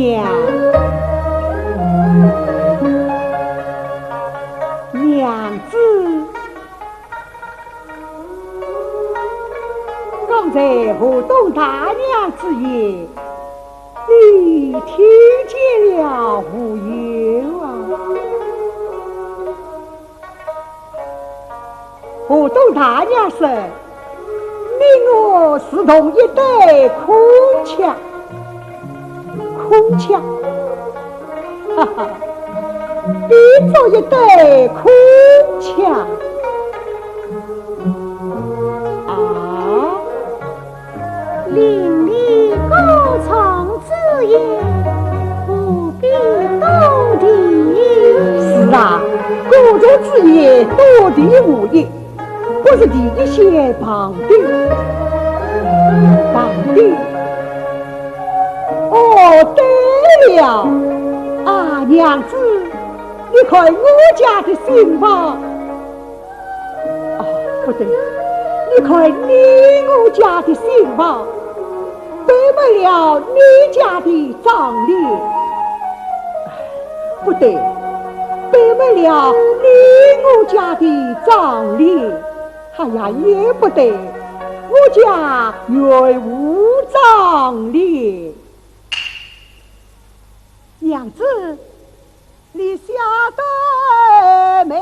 娘，娘子，刚才河东大娘之言，你听见了无有啊？河东大娘说，你我是同一对空腔，空腔，哈哈，变作一对空腔啊！邻里歌唱之言，不必多提。是啊，歌中之言多提无益，不是第一些旁的，旁的。哦，对了，啊，娘子，你看我家的新房。哦，不对，你看我家的新房，背不了你家的长脸。不对，背不了我家的长脸。哎呀，也不对，我家原无长脸。娘子，你晓得没？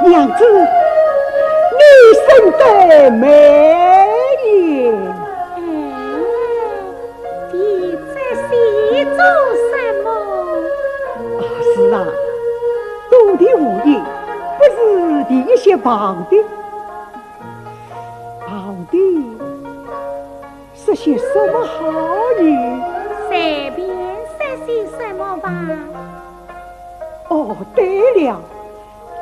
娘子，你生得美艳。你这是做什么？是啊，多的无益，不是第一些旁的。旁的说些什么好语？随便说些什么吧。哦，对了。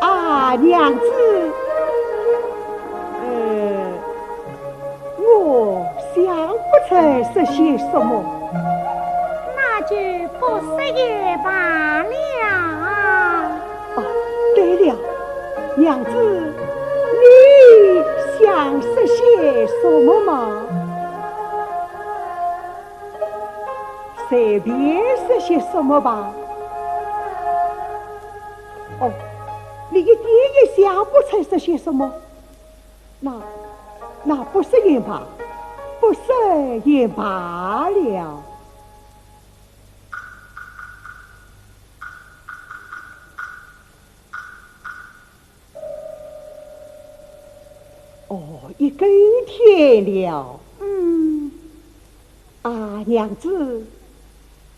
啊，娘子，我想不出说些什么，那就不说也罢了。哦，对了，娘子，你想说些什么吗？随便说些什么吧。哦。你一点也想不出说些什么，那不说也罢，不说也罢了。哦，一更天了。啊，娘子，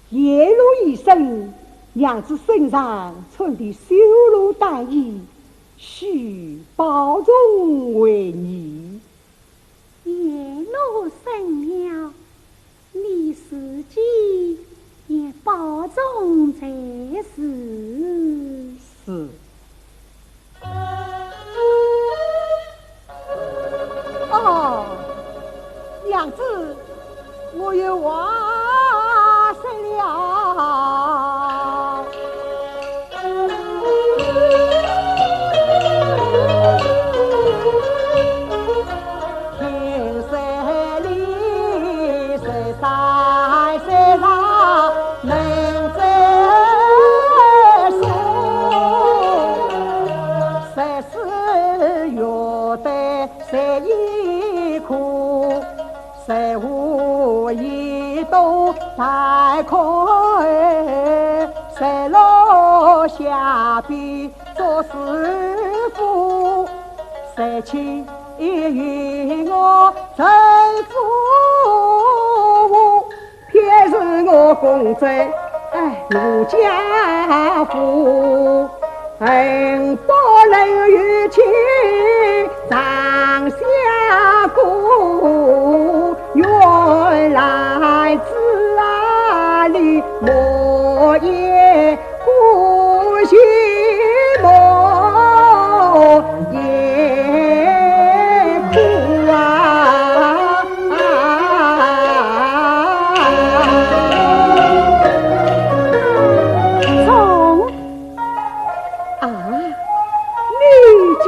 夜露已深。娘子身上穿的修罗单衣，需保重为宜。夜露才是。是。哦，娘子，我又忘生了。天山里，山山山上门在树，三四月的三一苦，三五一冬大空儿，三六下边做师傅，三七与我成夫，偏是我公在陆家户，恨不能与亲长相顾，原来自啊里莫言故心莫言苦啊。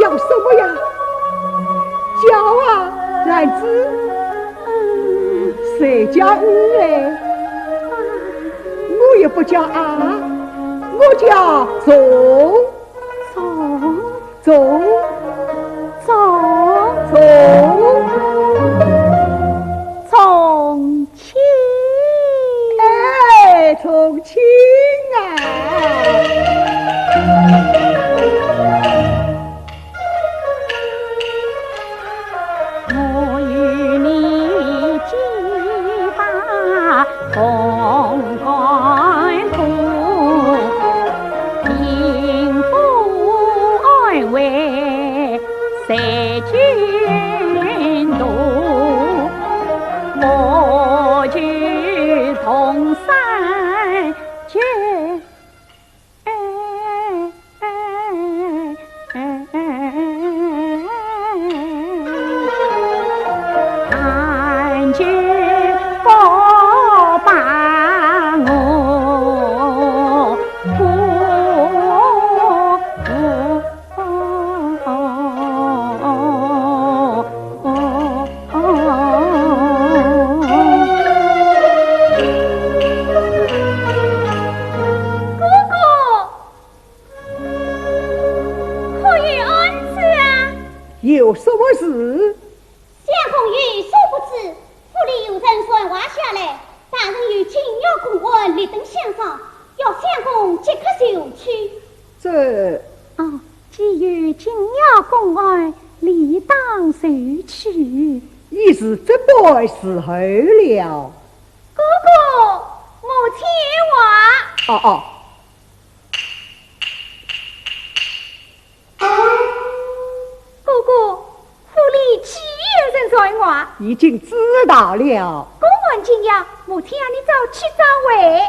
叫什么呀？叫啊，兰子。谁叫你嘞？我也不叫啊，我叫钟。重庆。哎，重庆啊。红干土，贫富安危谁君度？我去同山去。有什么事？相公与殊不知，府里有人传话下来，大人有请要公文立等相上，要相公即刻就去。这既有紧要公文，理当受去。已是这般时候了。哥哥，母亲话。哥哥，府里岂有人传话？已经知道了。公文紧要，母亲让你早去早回。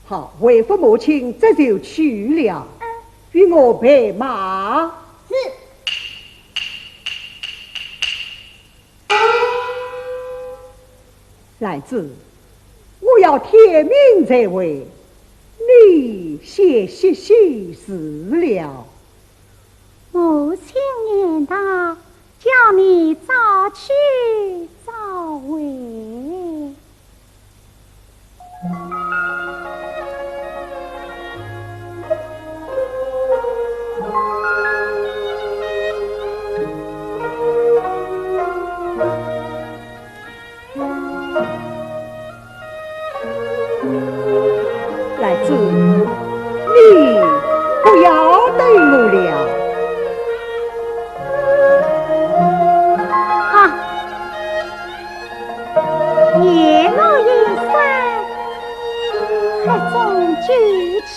好，回复母亲，这就去了。与我备马。是。兰子，我要天明才回，你先歇息事了。母亲言道，叫你早去早回。兰子，你不要等我了。夜落阴山，黑中酒气。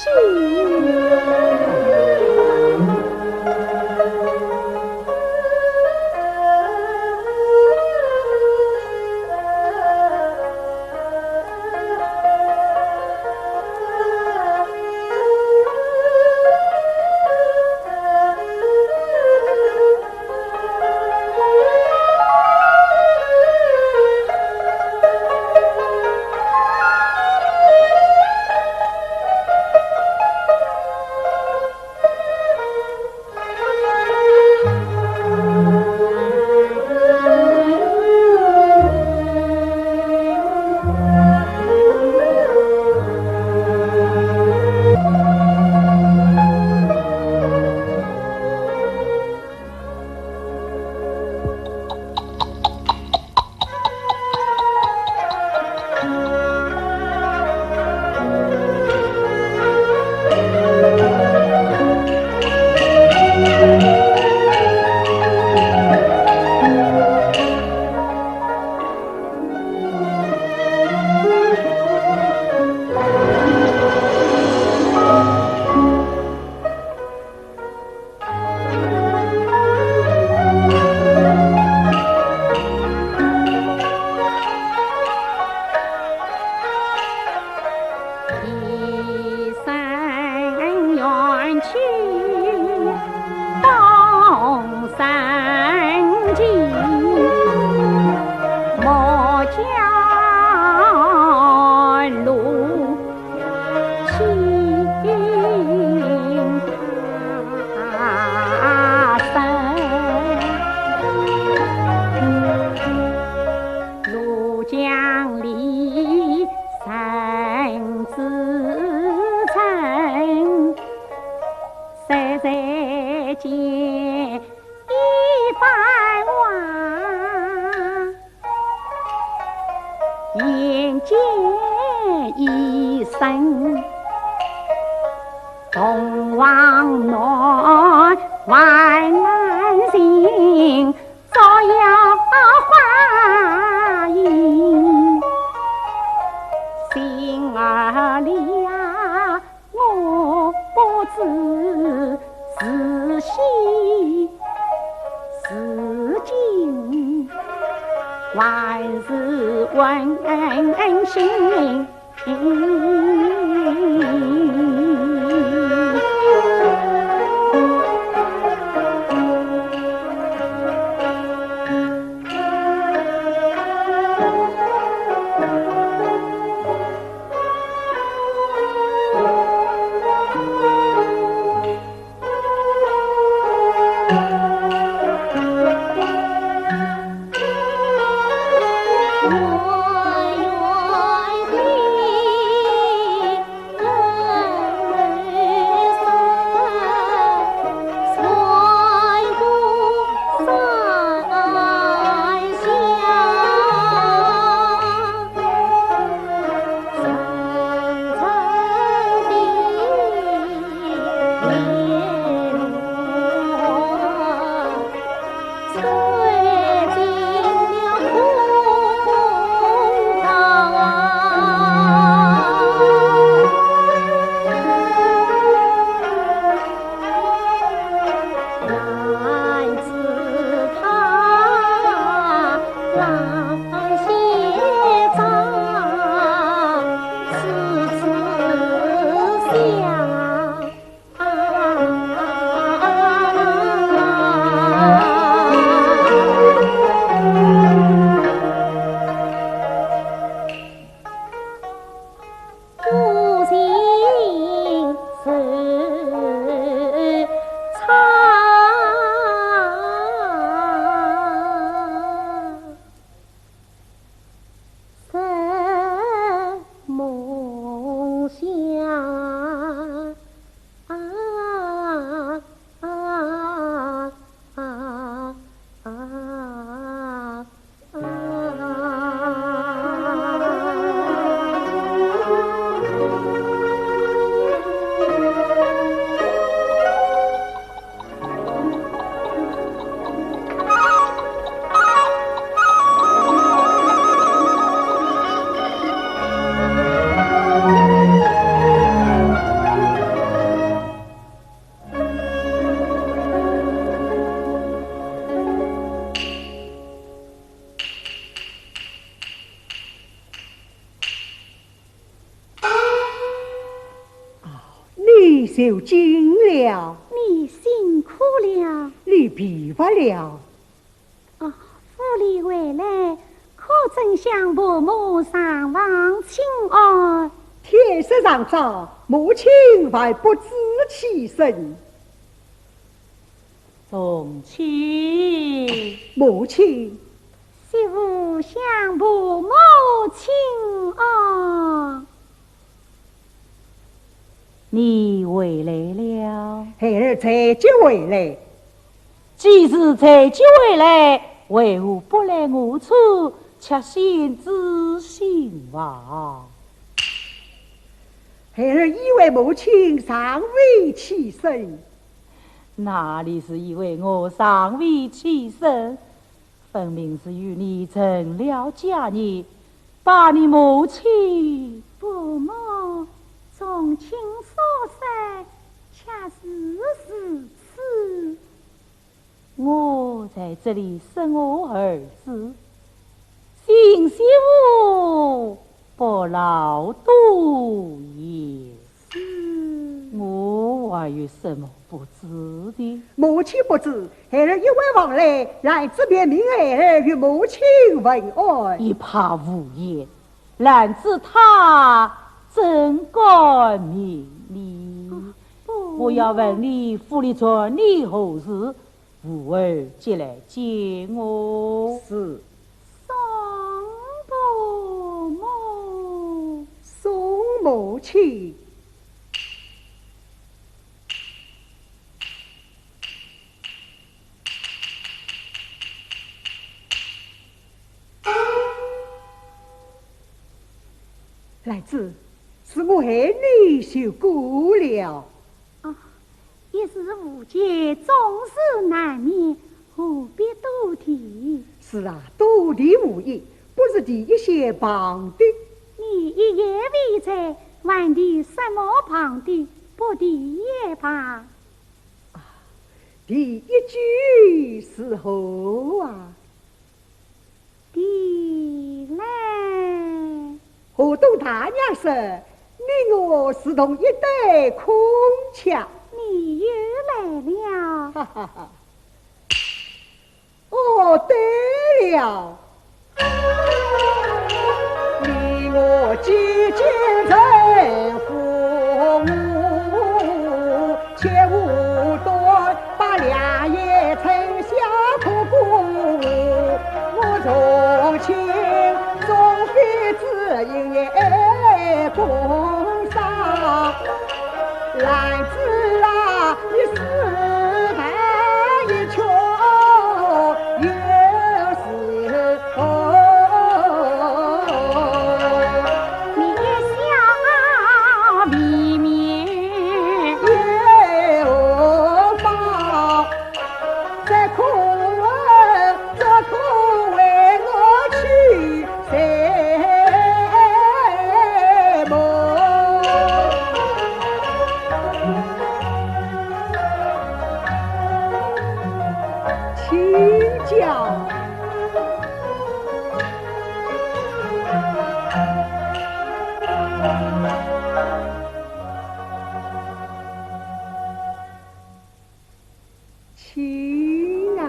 眼见一生东望南，淮南行，照耀花影。心儿里呀，我不知是喜是惊，还是温馨。受惊了，你辛苦了，你疲乏了。府里回来，可曾向伯母上房请安？天色尚早，母亲还不知起身。众亲，母亲，媳妇向伯母请安。你回来了，孩儿才接回来。既是才接回来，为何不来我处，却先自行房？孩儿以为母亲尚未起身，哪里是以为我尚未起身？分明是与你成了家业，把你母亲伯母从亲所生，恰是此。我在这里生我儿子，新媳妇不劳度也。我还有什么不知的？母亲不知，孩儿一回往来这边命孩儿与母亲问安。一怕无言，然知他怎敢明理？我要问你府里传你何事？吾儿即来接我。是送伯母，送母亲。来子，是我害你受过了。一时无解，总是难免，何必多提？是啊，多提无益，不是提一些旁的。你一言未在，还提什么旁的？不提也罢。第一句是何啊？提来。河东大娘说，你我是同一对空腔。你又来了。哈哈哈。哦，对了，你我结结成父母，切勿多把两眼沉下苦苦。我从前总非只因也共赏，男子啊，你死难一穷，有时候你想避免也无妨，这可为我去谁梦？请教。请啊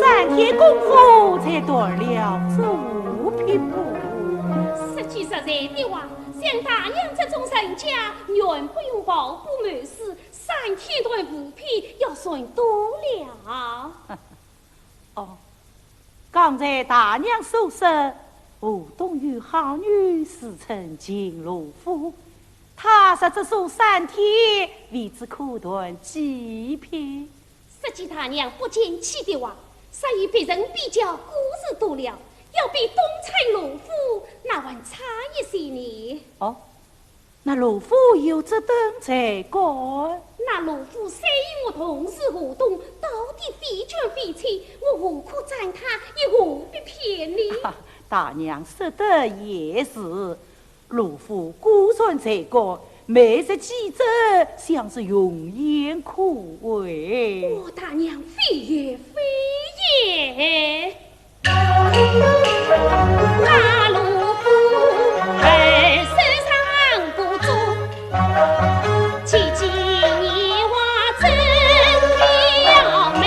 ，3天功夫才断了猪皮布。实际实在的话，像大娘这种人家，远不用保不满事，3天断5皮要算多了。哦，刚才大娘所说，吴东与好女史称金罗夫，他说这数3天，为之可断几片。实际大娘不见气的话，所以别人比较故事多了，要比东厂罗夫那还差一些呢。哦，那罗夫有这等才干。那罗夫虽与我同时活动，到底非捐非弃，我何可赞他，也何必骗你？大娘说的也是，罗夫孤身才干，没这记者像是用眼苦味。我大娘非也非也。那罗夫二手上不足，其几话真了美，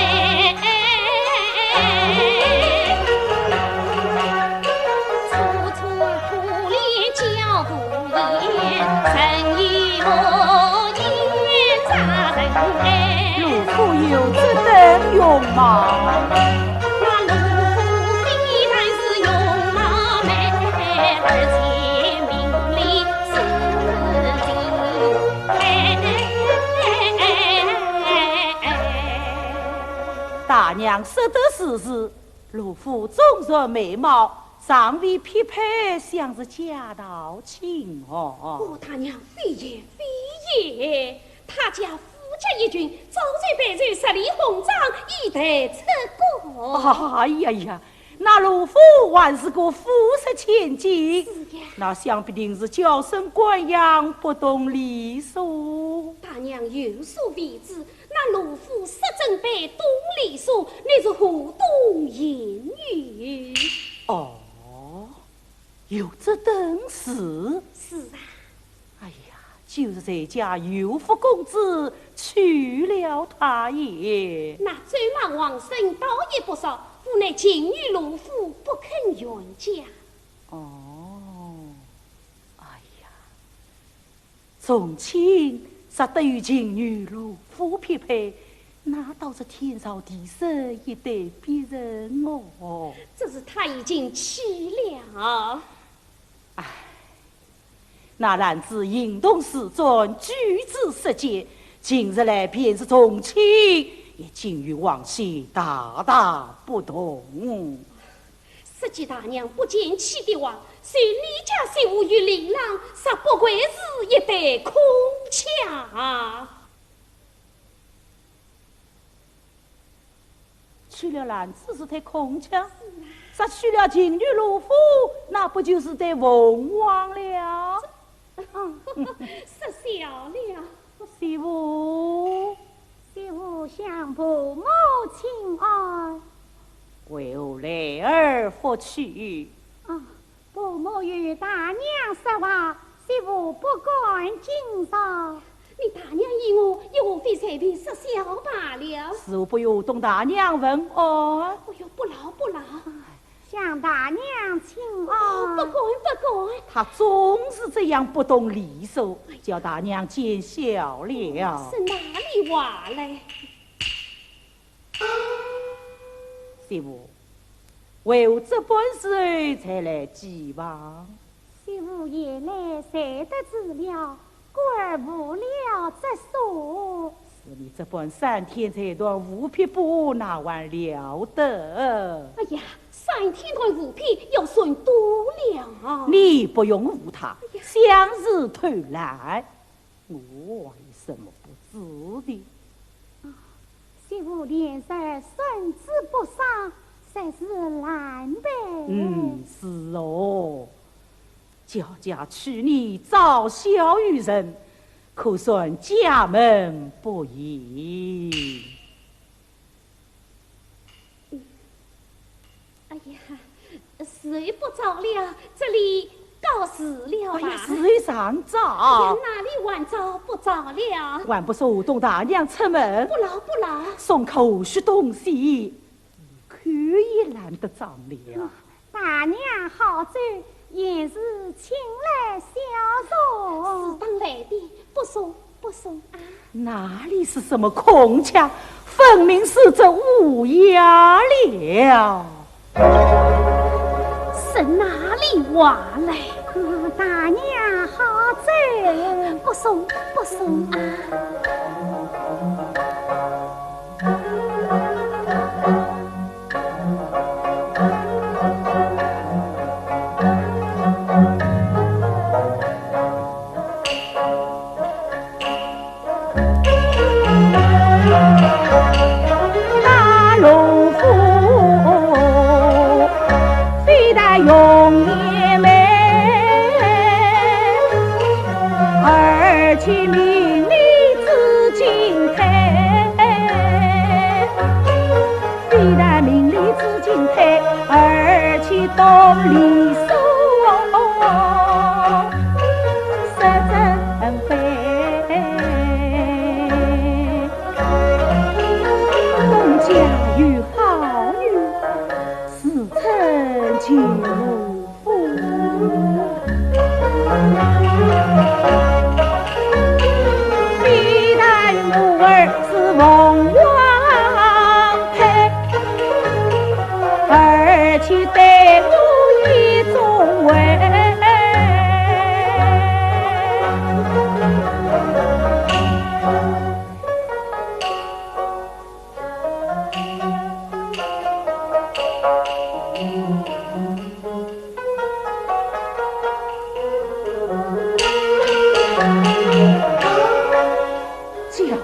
处处苦练教不严，诚意莫言啥人爱。罗夫有这等用吗？大娘说的是，罗夫纵然美貌，尚未匹配，像是假道情哦。我大娘非也非也，他家夫家一群，早在北瑞十里红章，一代出国。哎呀呀，那罗夫还是个富士千金，那想必定是娇生惯养，不懂礼数。大娘有所未知，那罗夫实正被懂礼数，那是互动言语。哦，有这等事？是啊。哎呀，就是在家有福公子娶了她也。那周莽王生倒也不少，府内禁女罗夫不肯援嫁。哦，哎呀，从前实得与禁女罗夫匹配，那倒是天造地设，一对别人哦。这是他已经去了。唉，那男子行动势专，举止实节，今日来便是从前，也竟与往昔大大不同。实际大娘不见气的话，虽李家媳妇与琳琅，实不愧是一对空腔。娶了男子是对空腔，杀娶了禁女罗夫，那不就是对凤凰了？失笑了。媳妇，媳妇向父母请安。为何来而复去？父母与大娘说话，媳妇不敢尽上。你大娘以我，也无非随便说笑罢了。师傅不由董大娘问安。哎呦，不劳不劳。向大娘请安。不敢不敢。他总是这样不懂礼数，叫大娘见笑了。是哪里话嘞？媳妇，为何这般事才来祭望？媳妇夜来才得知了，故而无了这说。是你这般3天才断五匹布，哪还了得？哎呀，3天断五匹要算多了。你不用误他，相日偷来，我为什么不知的？媳妇脸色孙子不伤，实是难备。是哦，娇家娶你早孝于人，可算家门不宜。哎呀，睡不着了，这里告辞了吧。哎呀，睡上早。哪里晚早不早了？还不说董大娘出门，不劳不劳。送口许东西，看也懒得张了。大娘好走，也是请来相送。是当来的，不送不送啊！哪里是什么空腔，分明是这乌鸦了。是哪里话来？大娘好走，不送不送啊！东篱树，色正飞。东家有好女，时称前夫。历代母儿是凤凰配，而且对我一种为。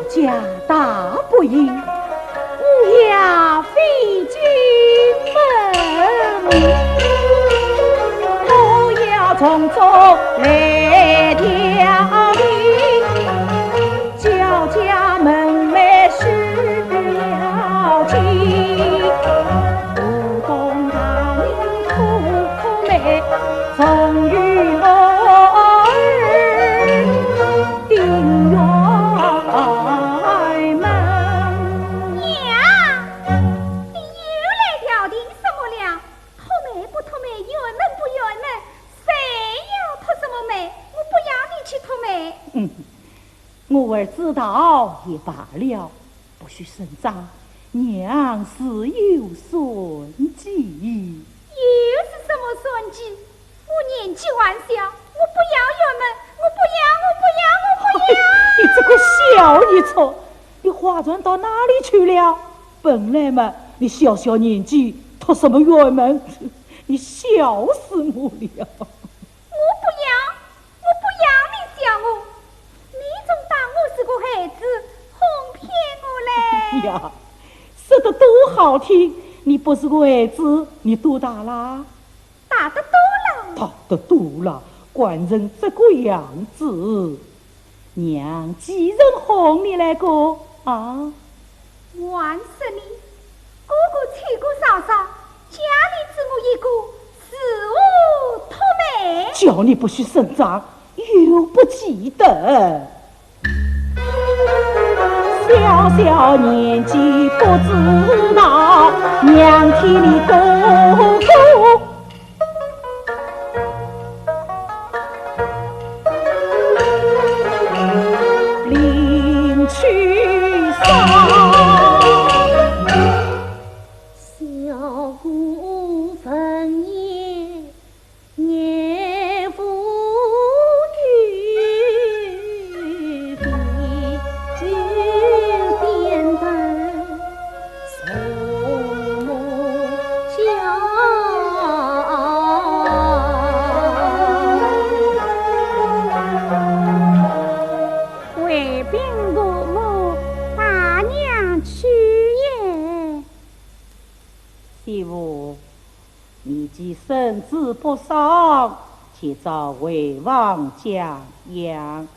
家大不应，吾要飞进门，我要从中来调理，叫家门楣失了情，不懂大娘苦苦美，终于我定愿。我儿知道也罢了，不许声张。娘是有孙计。又是什么孙计？我年纪还小，我不要院门，我不要。你这个小一撮，你化妆到哪里去了？本来嘛，你小小年纪，托什么院门？你笑死我了！我不要你笑我。你总当我是个孩子，哄骗我嘞！呀，说得多好听！你不是个孩子，你多大啦？大得多了。大得多了，惯成这个样子。娘几人哄你来个啊？万死你！哥哥娶过嫂嫂，家里只我一个，是我托媒。叫你不许声张，又不记得。小小年纪不知道，娘替你哥哥领去丧。小姑分夜，年妇女比酒点灯，送家。为兵父母，大娘去也。媳妇，你既身子不伤，且早为王将养，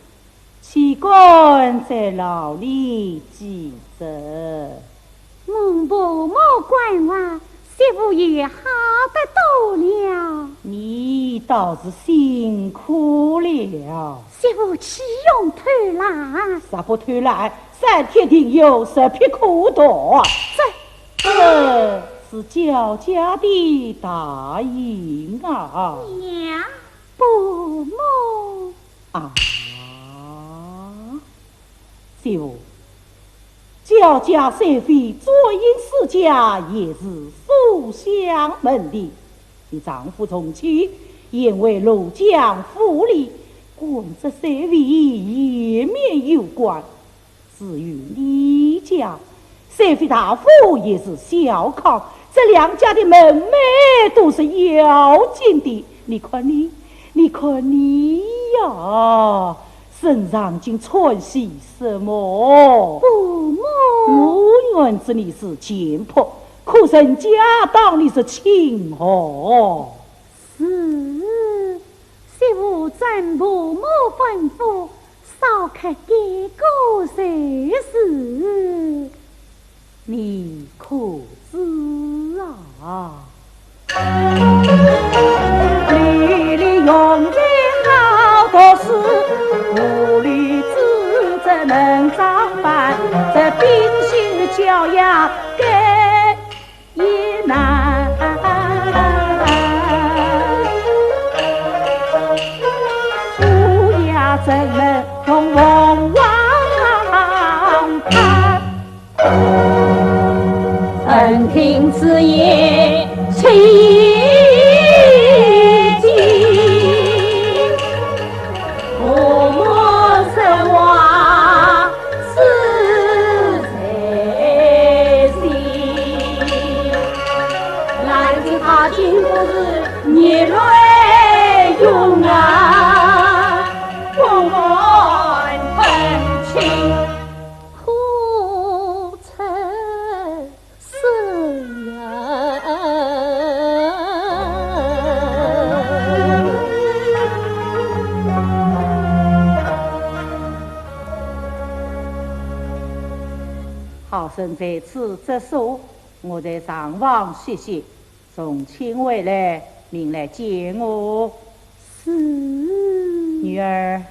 岂管在牢里记着？孟婆莫管我，媳妇也好得多了。你倒是辛苦了。媳妇岂用偷懒？啥不偷懒？3天定有10匹苦缎。这是焦家的大营啊！娘，不母啊，媳妇，焦家虽非左营世家，也是书香门第。你丈夫从妻，因为庐江府里，管这些位也免有关。至于你家，虽非大夫，也是小康。这2家的门楣都是要紧的。你看你呀，身上竟穿些什么？不母，我原知你是贱婆，可人家当你是亲哦。是媳妇真不母吩咐，少开这个谁事？你可知啊？绿里用在好多事，无里子则能长伴，这冰心教养更也难。乌鸦怎能同凤凰攀？闻听此言情急，父母身亡死在心，男子他今不是孽泪涌啊，我们分清苦尘世人。好生在此植树，我在上房歇息。从亲回来，命来见我。是女儿。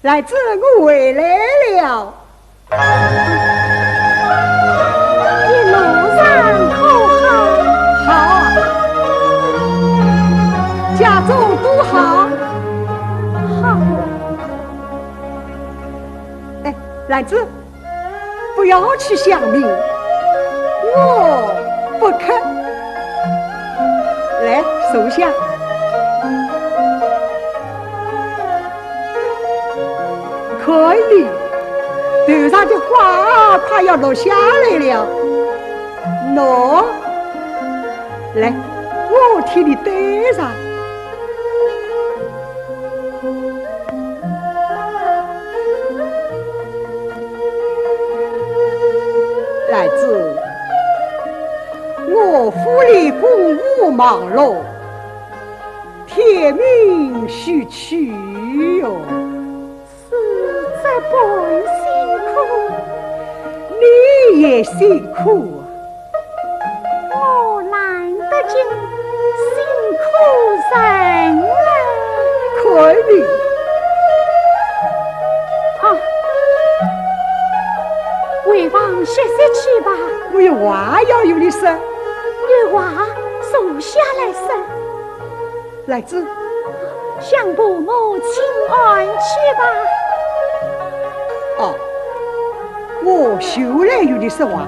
来子，我回来了。一路上可好？好，家中都好。好。哎，来子，不要去想你，我不肯。来，收下。可以，头上的花快要落下来了。喏，来，我替你戴上。来子，我府里公务忙碌，天命须去哟。实在不辛苦，你也辛苦啊。我难得进辛苦人了。可以。啊，回房歇息去吧。我有话要与你说。有话坐下来说。来子，向伯母请安去吧。哦，我休来与你说话。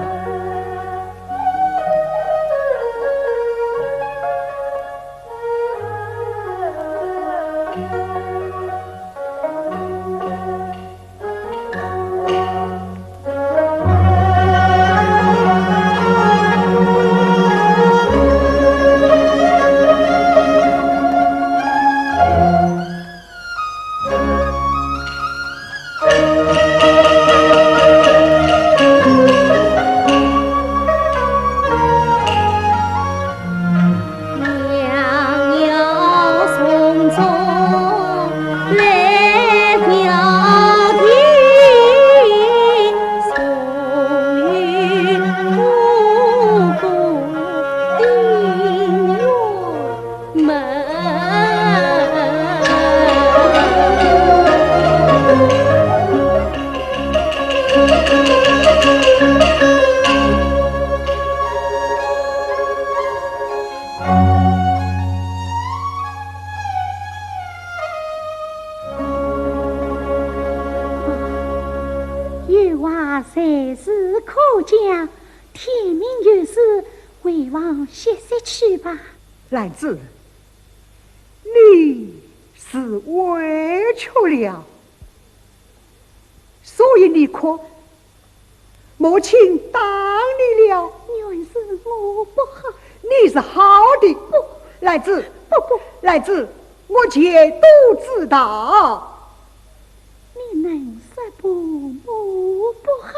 有话随时可讲，天明有事，回房歇息去吧。兰子，你是委屈了，所以你哭。母亲打你了，原是我不好。你是好的。不，兰子，不，兰子，我全都知道。你能说伯母不好？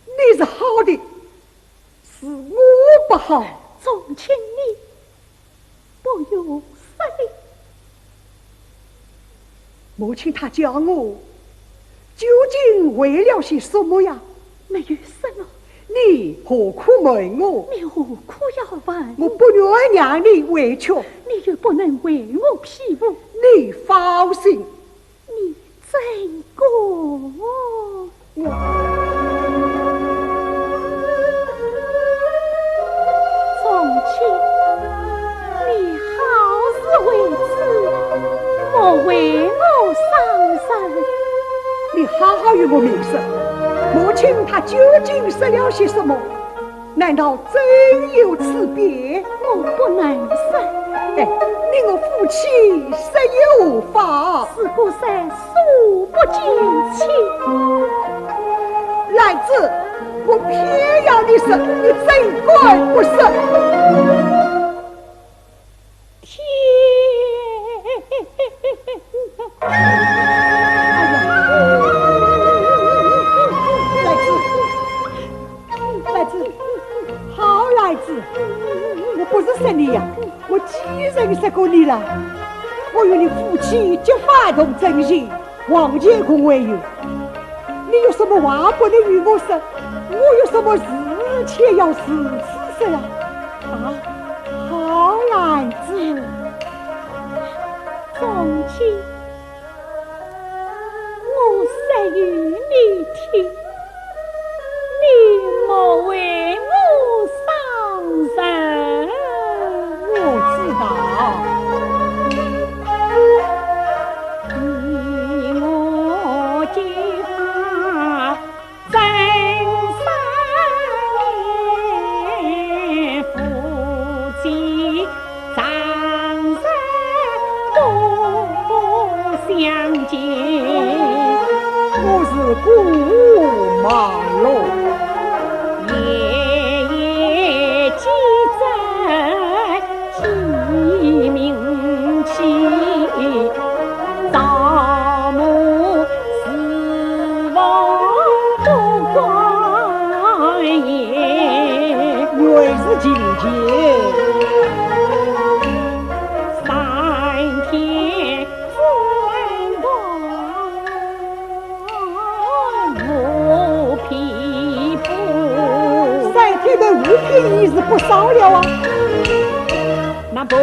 你是好的，是我不好。从请你不要说的。母亲她叫我究竟为了些什么呀？没有什么。你何苦问我？你何苦要问？我不愿让你委屈。你又不能为我庇护。你放心。你真过从前你好自为之，莫为我伤心。你好好与我明说，母亲她究竟说了些什么？难道真有此别？我不能说。哎，你我夫妻实有法，是不是数不尽情？来子，我偏要你说，你怎敢不说？天！来子，好来子，我不是说你呀，我几人说过你了？我与你夫妻结发同真心，王建功为友。你有什么话不能与我说？我有什么事且要如此说呀？啊，好来子，从前故忙碌，夜夜记载记名气，造木死亡不关也。原是今天。物品已是不少了啊！那伯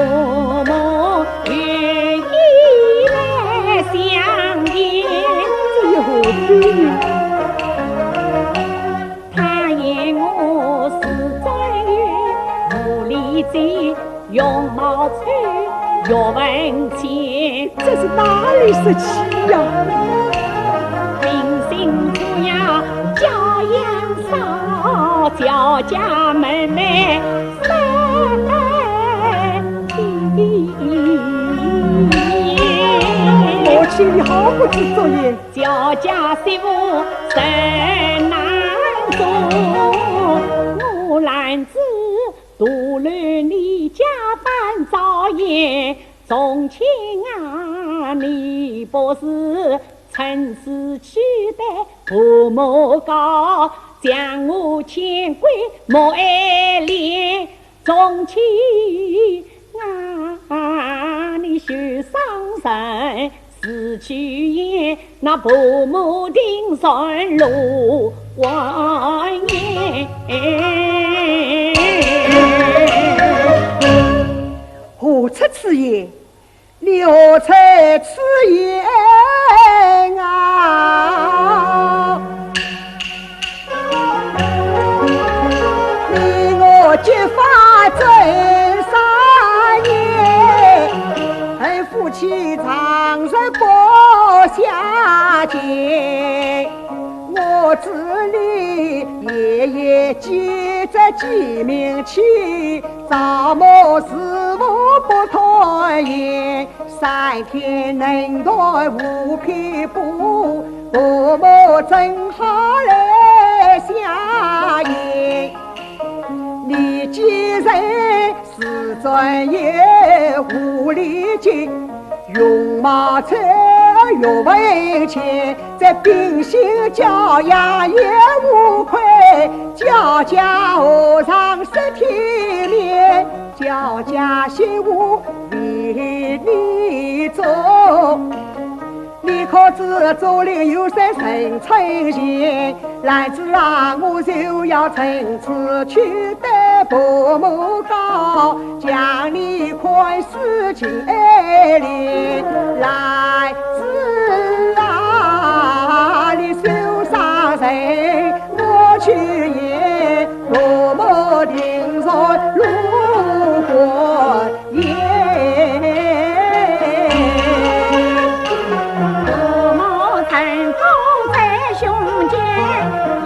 母愿意来相见，这又何必？他言我是专员，无理贼，容貌丑，越文钱，这是哪里是气呀？秉性不要教养少。叫家妹妹三我请你好不知作业，叫家媳妇真难做，我男子独了你家班早宴，从前啊你不是趁势取代父母高，将我牵归莫爱恋，从前啊你受伤神死去也，那父母定上路还言。何出此言？你何出此言啊？你我结发真3年，恨夫妻长日不相见。我子里夜夜记着鸡鸣起，造木事务不拖延，3天能断5匹布，父母正好来相迎。你既然是专业无理精，容貌丑又文钱，在秉性教养也无愧，教家和尚是体面，教家媳妇为你做。你可知竹林有山生存线，男子啊我就要趁此取得父母高，将你宽恕情爱怜。男子啊你受伤人我去也，父母定在路过也。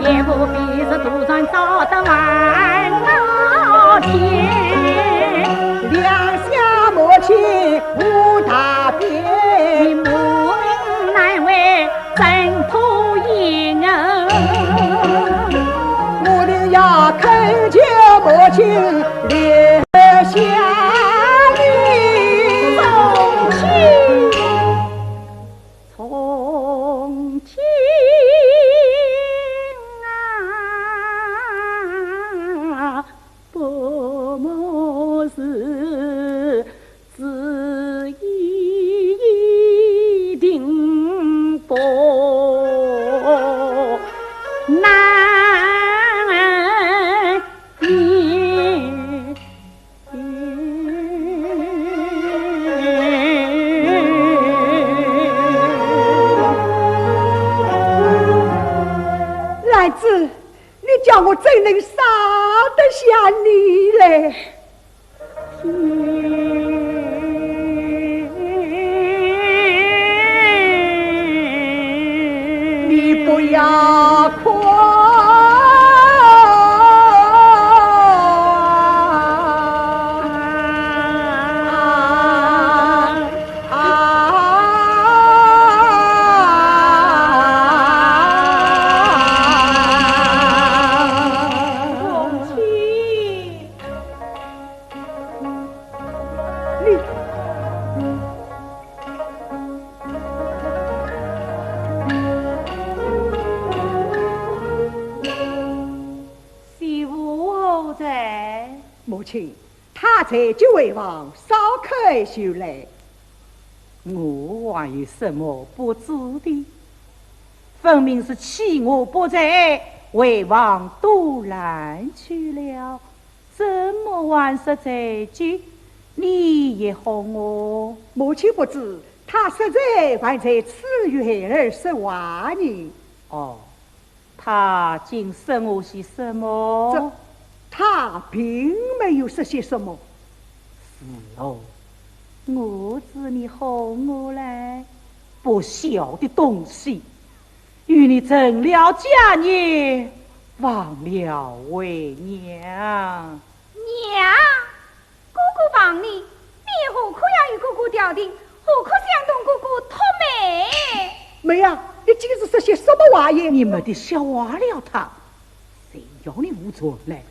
也不必是独船找得万老天，两下莫亲无大别，母命难为真土言啊！我定要恳求母亲留下你，从前父母是自一定不难言。来子，你叫我怎能杀得下你嘞？你不要哭。才就为王烧开修来。我还有什么不知的？分明是欺我不在，为王独揽去了。怎么还是在即？你也好我？母亲不知，他实在还在赐予孩儿10万呢。哦，他竟说我些什么？他并没有说些什么。是哦，我知你好我来，不孝的东西，与你成了家业，忘了为娘。娘，哥哥帮你，你何苦要与哥哥调停？何苦想同哥哥托媒？妹啊，你今日说些什么话言？你没得笑话了他，谁要你无错来？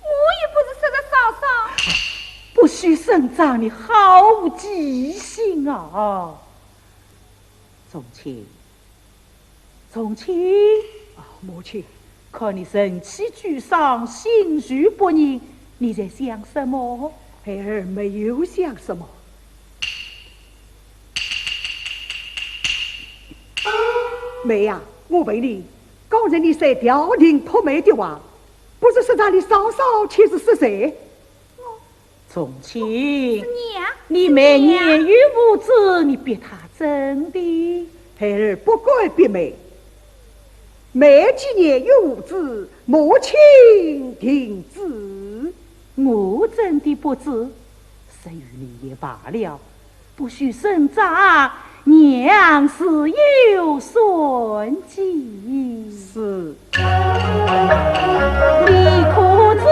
我也不是说的嫂嫂。不许生长，你毫无记性啊！从前，母亲，看你神气沮丧，心绪不宁，你在想什么？孩儿没有想什么。妹呀，我问你，刚才你说调停托媒的话，不是说让你嫂嫂，却是说谁？从前，娘，你没言语无知，你逼他真的。孩儿不该逼妹。妹既言语无知，母亲停止。我真的不知，生于你也罢了，不许声张。娘是有顺计，是。你可知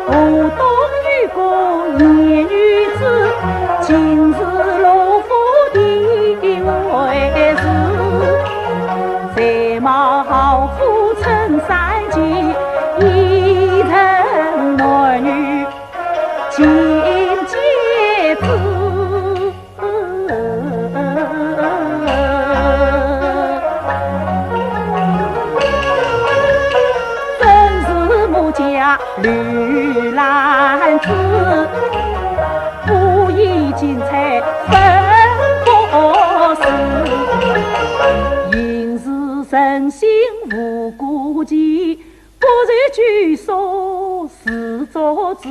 无动于公言女子，今日罗府的为事，才貌好夫称三季，一人男女尽皆知。绿兰子，不以金彩分可是，因是人心无顾忌，不然举手是作子。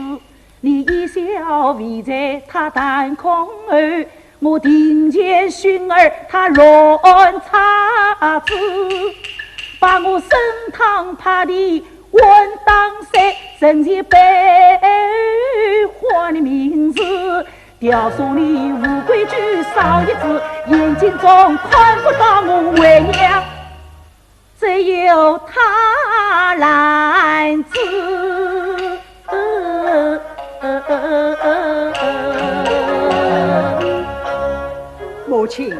你一笑为在他弹空儿，我庭前熏儿他乱插子，把我升堂趴地问当谁曾经悲欢的名字，雕塑里无规矩少一字，眼睛中看不到我为娘，只有他篮子。母亲，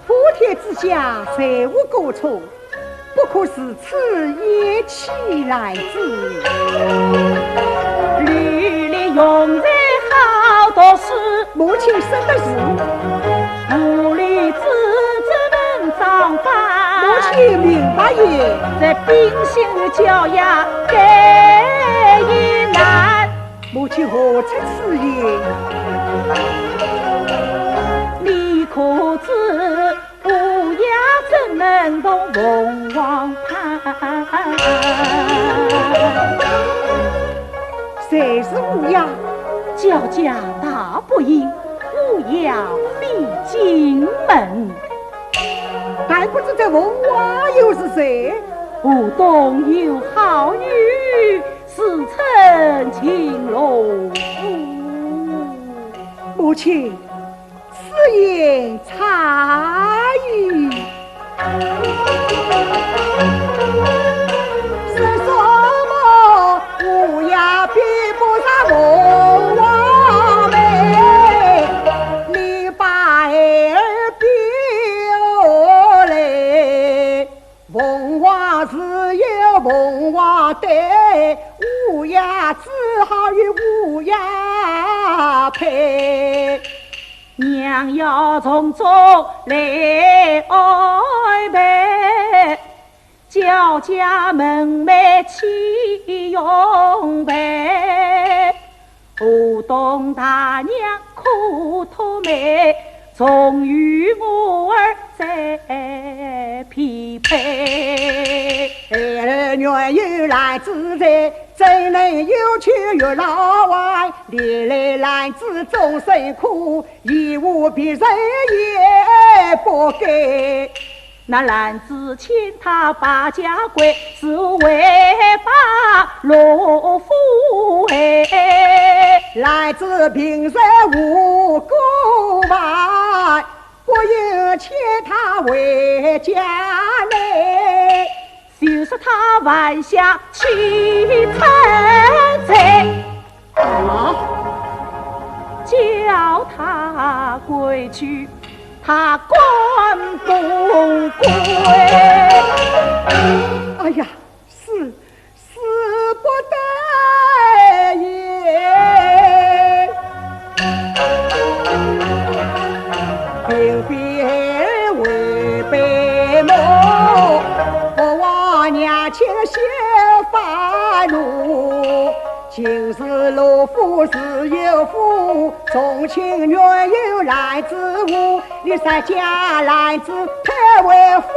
普天之下谁无过错？不可是此言气来之。履历用在好多事，母亲说的是。母女子只能长大。母亲明白也。在秉性与教养该也难。母亲何出此言？你可知？乌鸦怎能同凤凰攀？谁是乌鸦？叫家大不应，乌鸦飞进门。但不知这凤凰又是谁？湖东有好女，世称青龙。母亲。此言差矣。是什么乌鸦比不上凤凰美？你把孩儿表来，凤凰是有凤凰对，乌鸦只好与乌鸦配。娘要从中来安排，叫家门楣齐用备。河东大娘苦托妹，终与我儿在匹配。儿女有来自在，怎能有去月老外？历来男子终身苦，义务别人也不给。那男子请他把家归，是为把罗夫哎。男子平生无辜外，不由欠他为家来。就说他晚下去参贼，叫他归去。他关不归，哎呀，死不得也，并非为悲梦，不枉娘亲血发怒。今日罗夫是有福，重情愿有来之物。你三家来自太为夫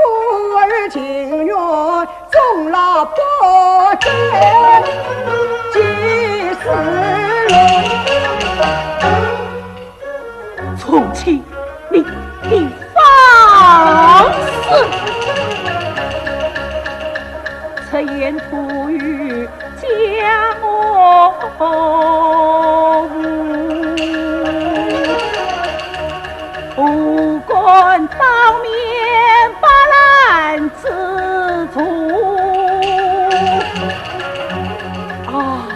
儿情愿，终老不在几时路。重庆，你放肆！此言吐语将我武官当面把拦子住啊！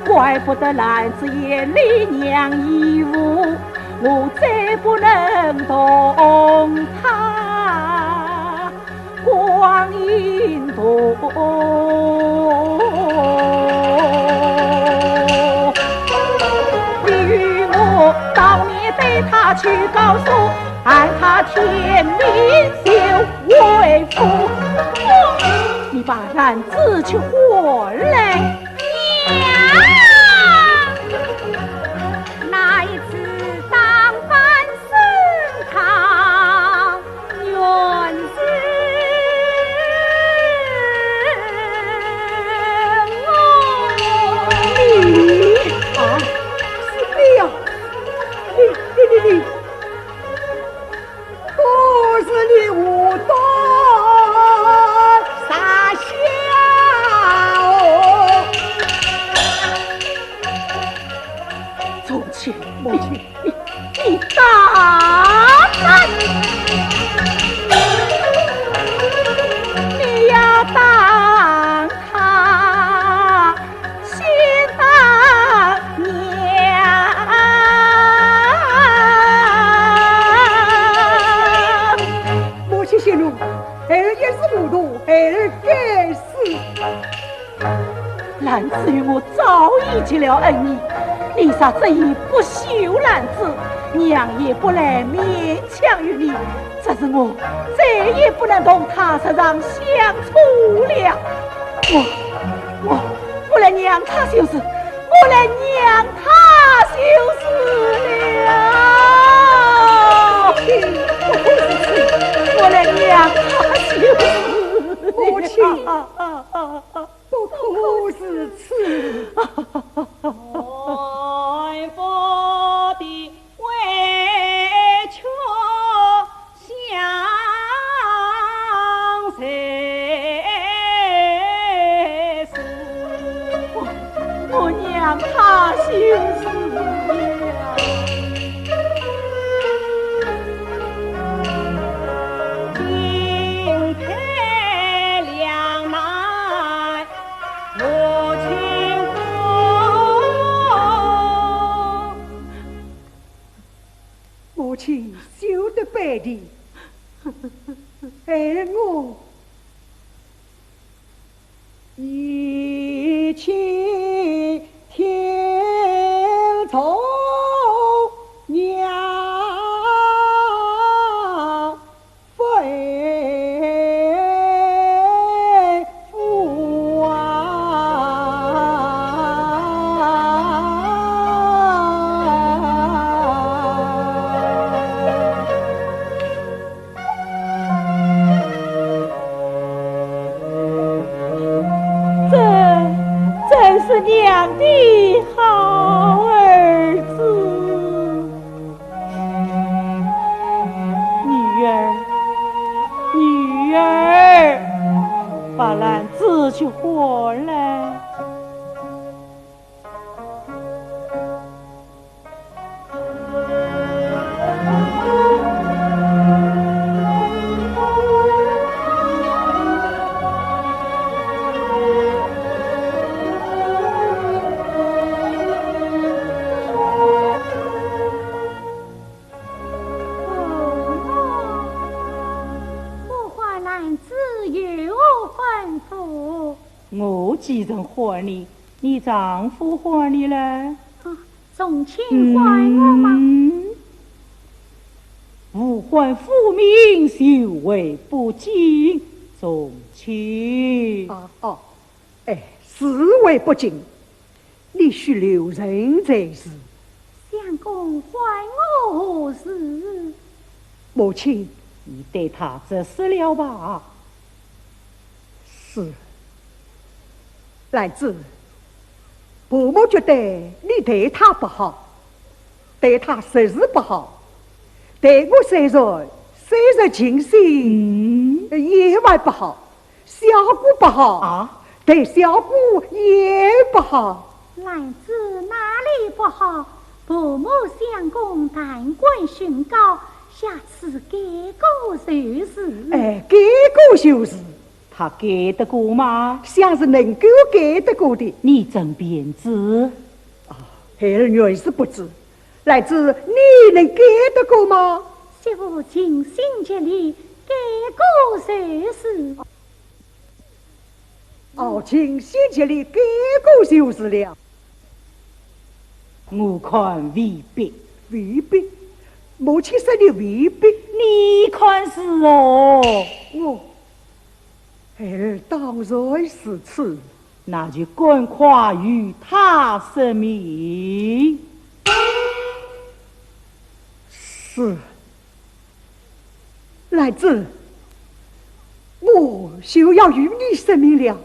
怪不得男子眼里娘义务，我再不能动他光阴多。你与我当面对他去告诉，按他天命就为夫。你把男子去活来。娘，那一次当番升堂，原是你啊，是你呀！你，不是你无端撒下哦！从前母亲，你大胆！你要当他先当娘。母亲息怒，儿也是糊涂，儿该死。男子与我早已结了恩义，你啥这一不休男子，娘也不来勉强于你。这是我再也不能同他身上相处了。我不来让他休死，我来让他休死了。我来让他休死。母亲，不可是此。爱佛的委屈相随死，我让他休死了。进退两难我情风。母亲休得白地，儿我一起听从娘吩咐啊！几人还你？你丈夫还你了？从前还我吗？无还父命，修为不敬，从前。是为不敬，你须留人才是。相公还我何事？母亲，你对他这死了吧？是。兰子，婆母觉得你对他不好，对他实是不好，对我虽然尽心，也还不好，小姑不好啊，对小姑也不好。兰子哪里不好？婆母相公但管训告，下次改过就是。改过就是。他改得过吗？像是能够改得过的。你真便知。孩儿原是不知。来自你能改得过吗？媳妇尽心竭力改过就是。尽心竭力改过就是了。我看未必。未必？母亲说的未必。你看是哦。孩儿当然是此。那就赶快与他说明。是。来子，我就要与你说明了，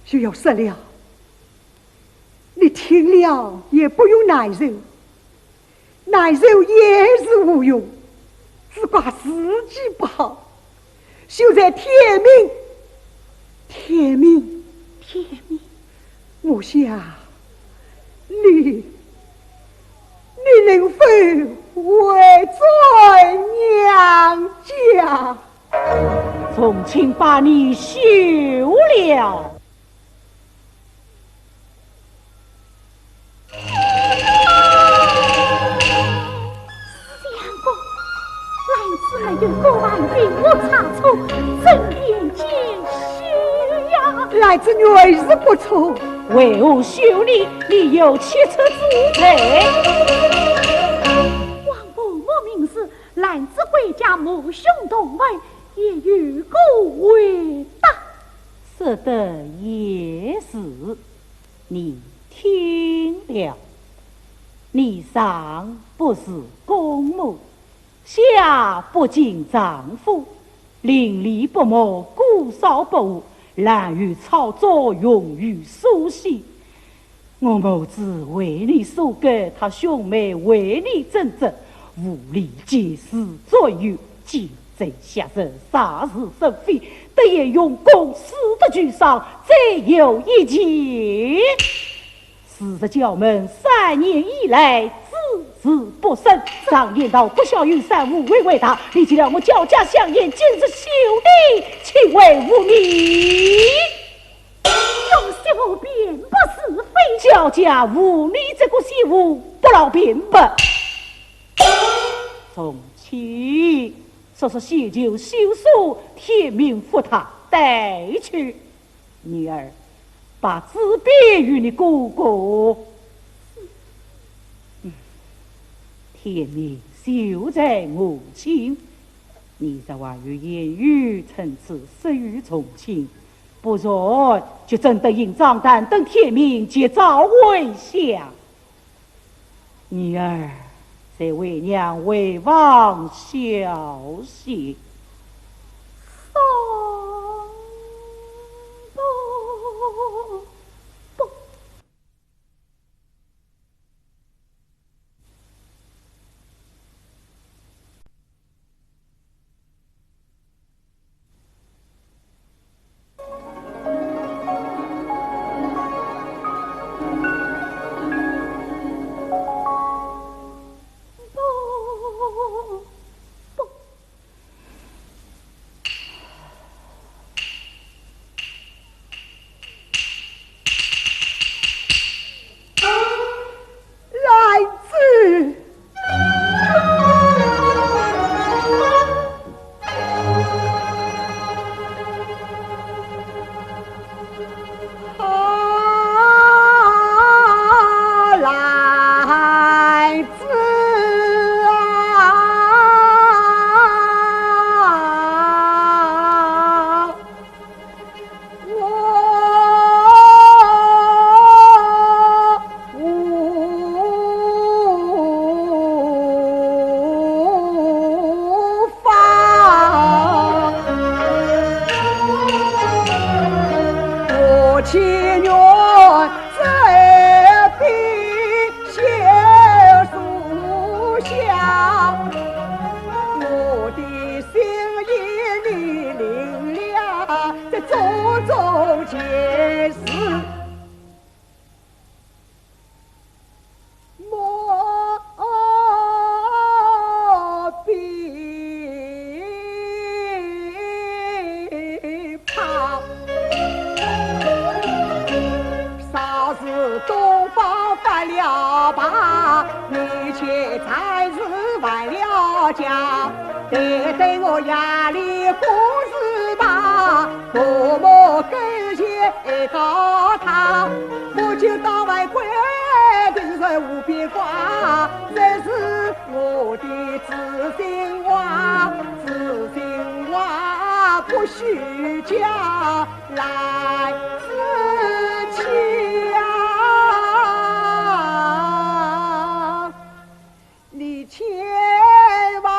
就要说了，你听了也不用难受，难受也是无用，只怪自己不好。就在天命，我想你能否回在娘家？从亲把你休了。有个万病无差错，怎言解释呀？来自原是不错，为我修理，你有切车之配。王伯母明是兰子回家母兄同为，也与故为大。说的也是，你听了，你上不是公母。下不敬丈夫，邻里不睦，姑嫂不和，滥竽操作，用于苏息。我母子为你所改，他兄妹为你争执，无理解释作有，奸贼下手，杀是生非，得也用公私的居上，再有一劫。四十教门3年以来，字不生，上言道不孝有三无为为大，立即了我教家相言，今日休弟，岂为无名？有媳便不是非，教家无你这个媳妇，不劳辩白。从前说谢酒休书，天命负他带去。女儿，把字别与你哥哥。天命就在我亲，你在外有言语陈词，失于从亲，不然就真得应张胆等天命皆遭危下。女儿，在为娘为王小息。才是为了家，对我压力不是大，父母感谢到他，我就当外归人生无边挂，这是我的知心话，知心话不许讲来自强。你千万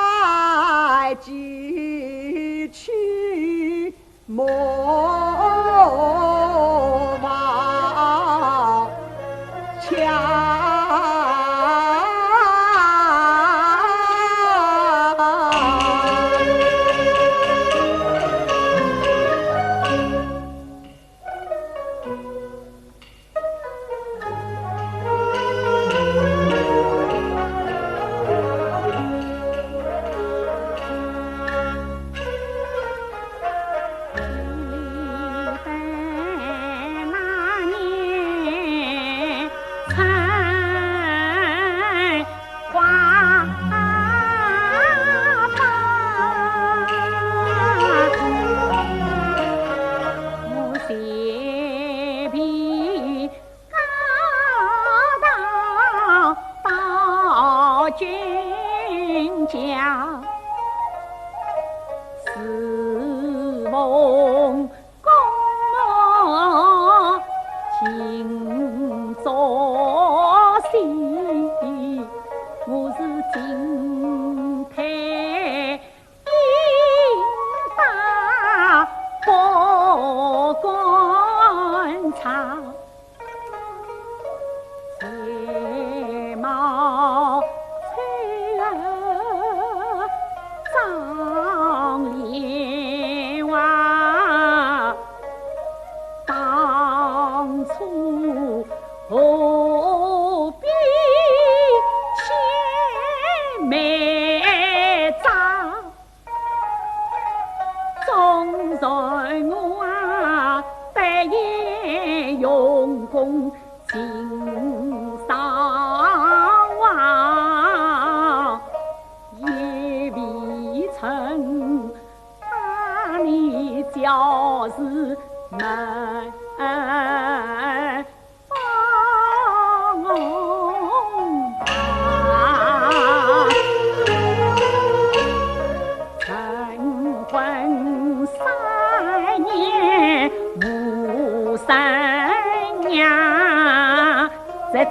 记去莫忘强。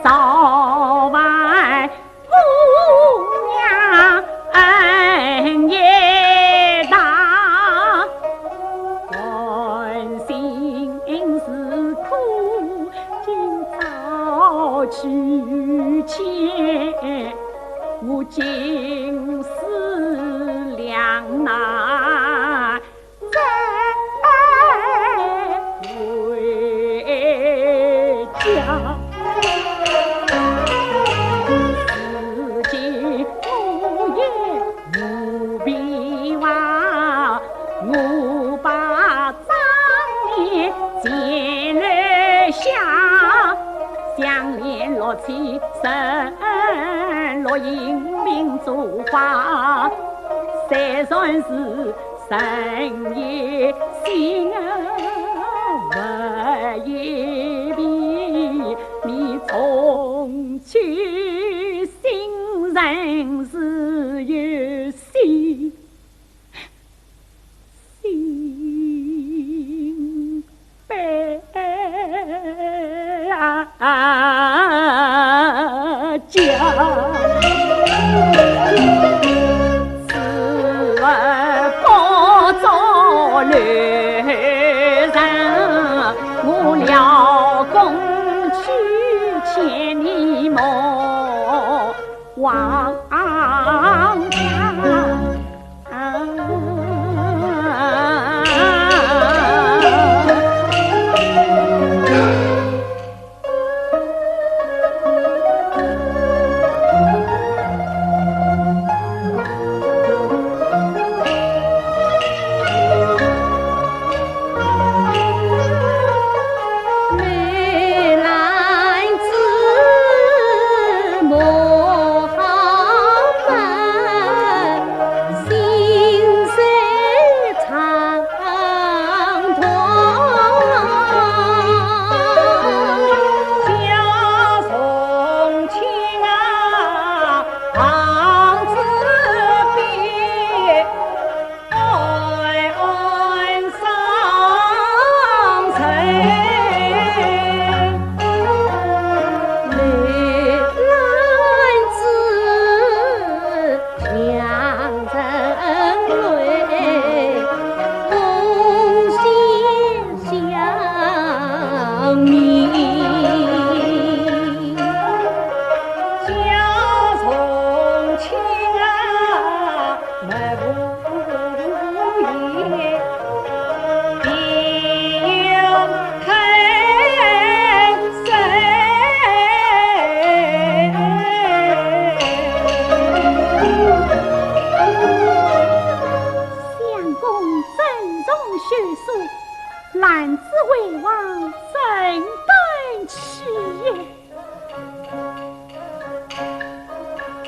早晚姑娘恩也大，关心是苦，今早去前，我今思两难再回家。我把脏脸见了下，相连落起神落英明烛花，三算是神也心不一比，你从去心人是有心。家，此儿不做女人，我了公去千里莫忘家。梅兰子莫好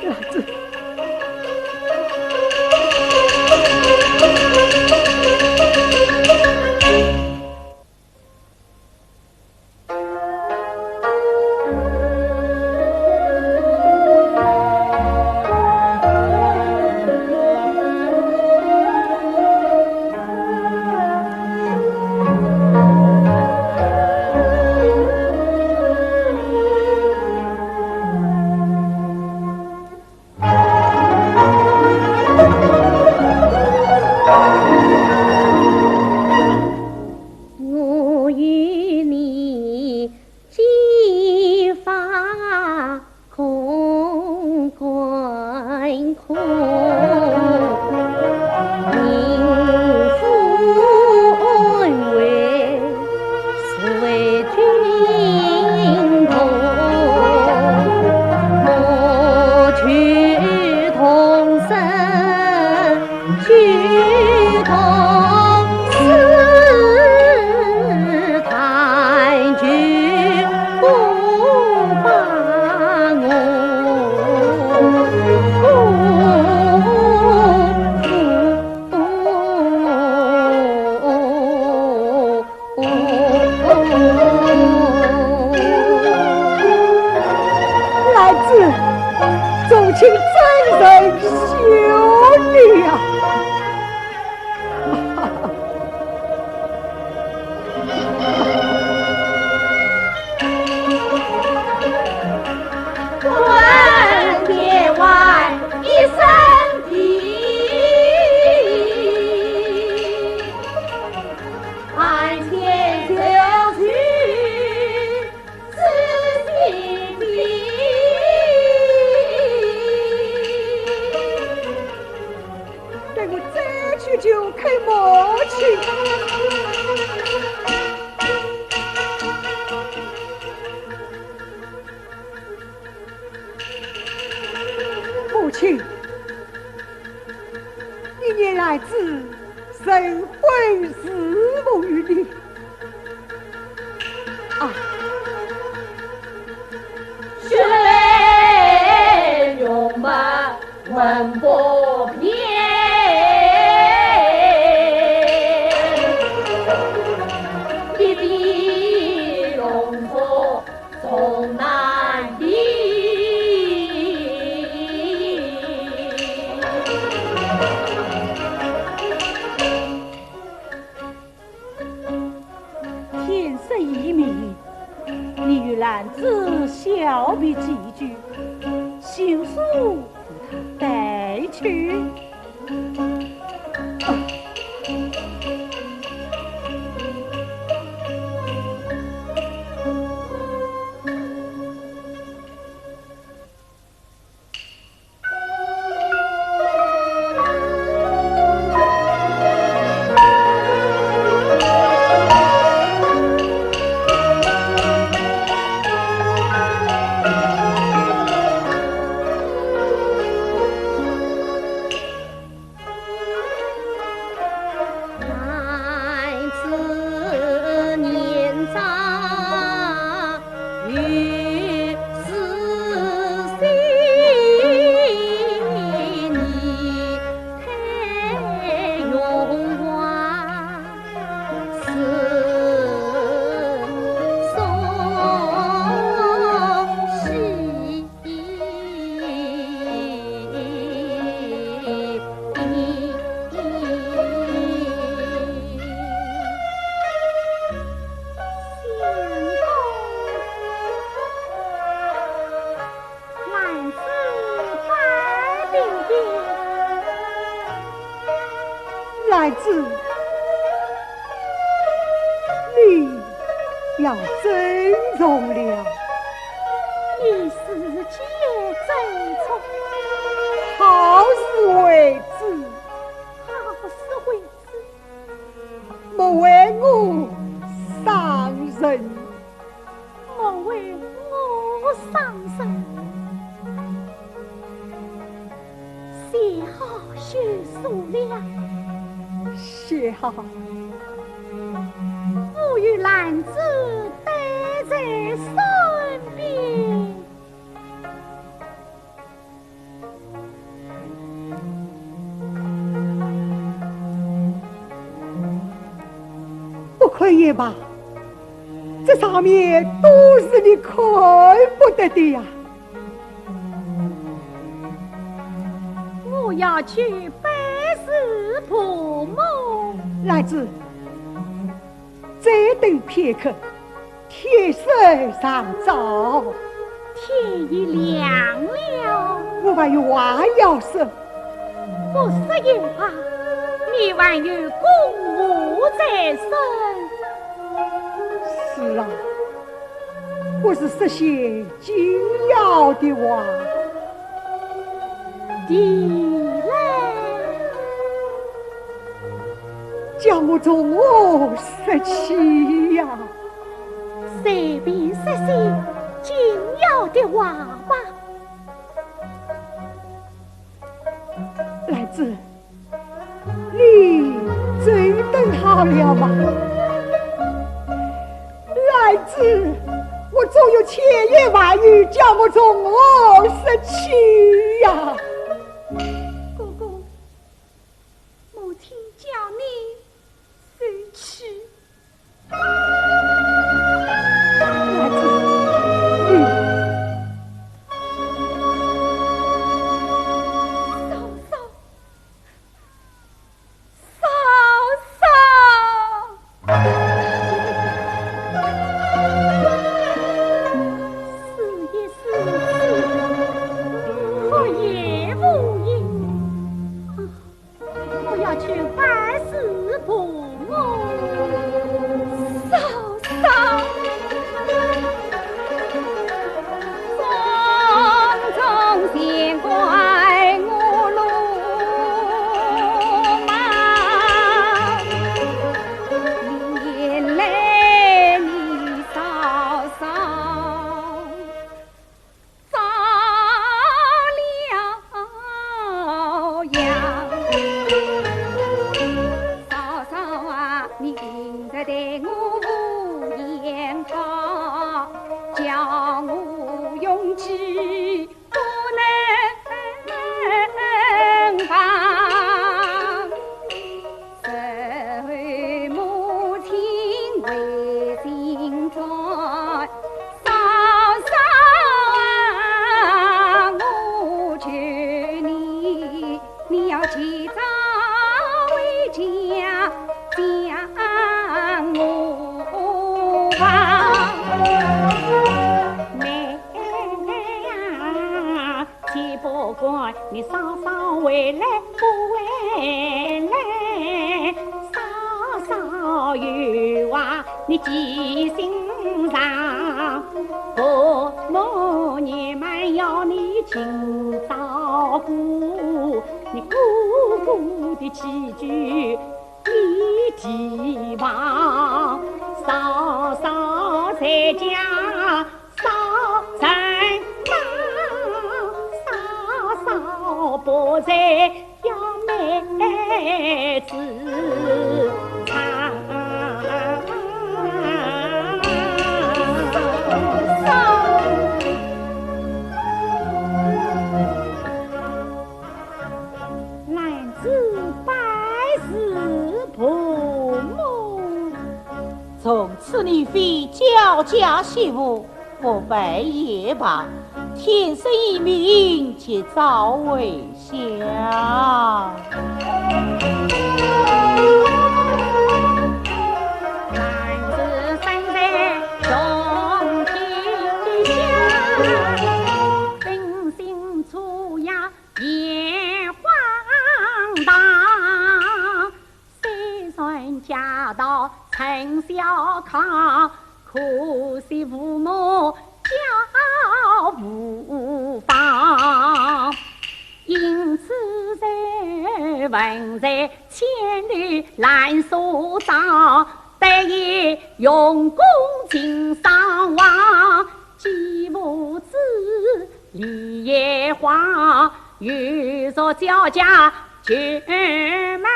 兰子。母亲，一年来自神会侍奉于你啊，血勇满文不变，一笔龙头从南地。天色已明，你与兰子小别几句，休书把他带去。来自你要珍重了，你世界珍重，好事为之，好事为之，莫为我伤人，莫为我伤人。写好学书了。写好，我与兰子待在身边，看一吧，这上面都是你看不得的呀。我要去拜师婆母。来子，再等片刻，天色上早，天已亮了，我还有话要说。不是有啊，你还有公务在身。是啊，我是说些紧要的话。你来，将我从我说起呀。随便说些紧要的话吧。来子，你真等好了吗？来子，我总有千言万语将我从我说起呀。哥哥，母亲叫你收起。来子，你嫂嫂回来不回来？嫂嫂有话你记心上，父母年迈要你勤照顾，你姑姑的起居你提防，嫂嫂在家少成不在要妹子唱，男子拜师婆母，从此你非焦家媳妇，我拜也罢。天生一命，且早为香。男子生在中天下，本性粗雅也荒唐。虽然家道陈小康，可惜父母教无方，因此在文在千里难所长，得以用功尽上望，既母子理也荒，欲说交家绝门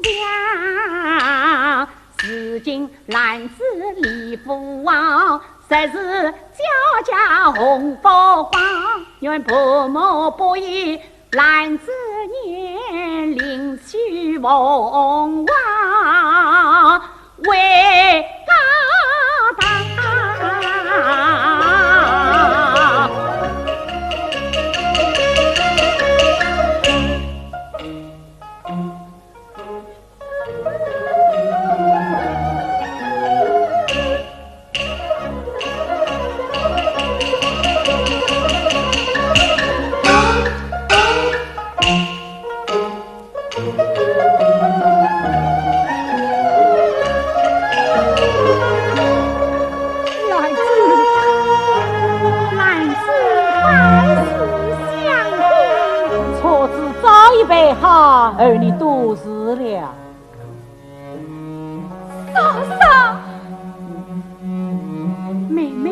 墙，如今男子李父王，实是家家红福光，愿婆母不依，男子年龄去凤凰，为高堂。儿女都死了。嫂嫂，妹妹，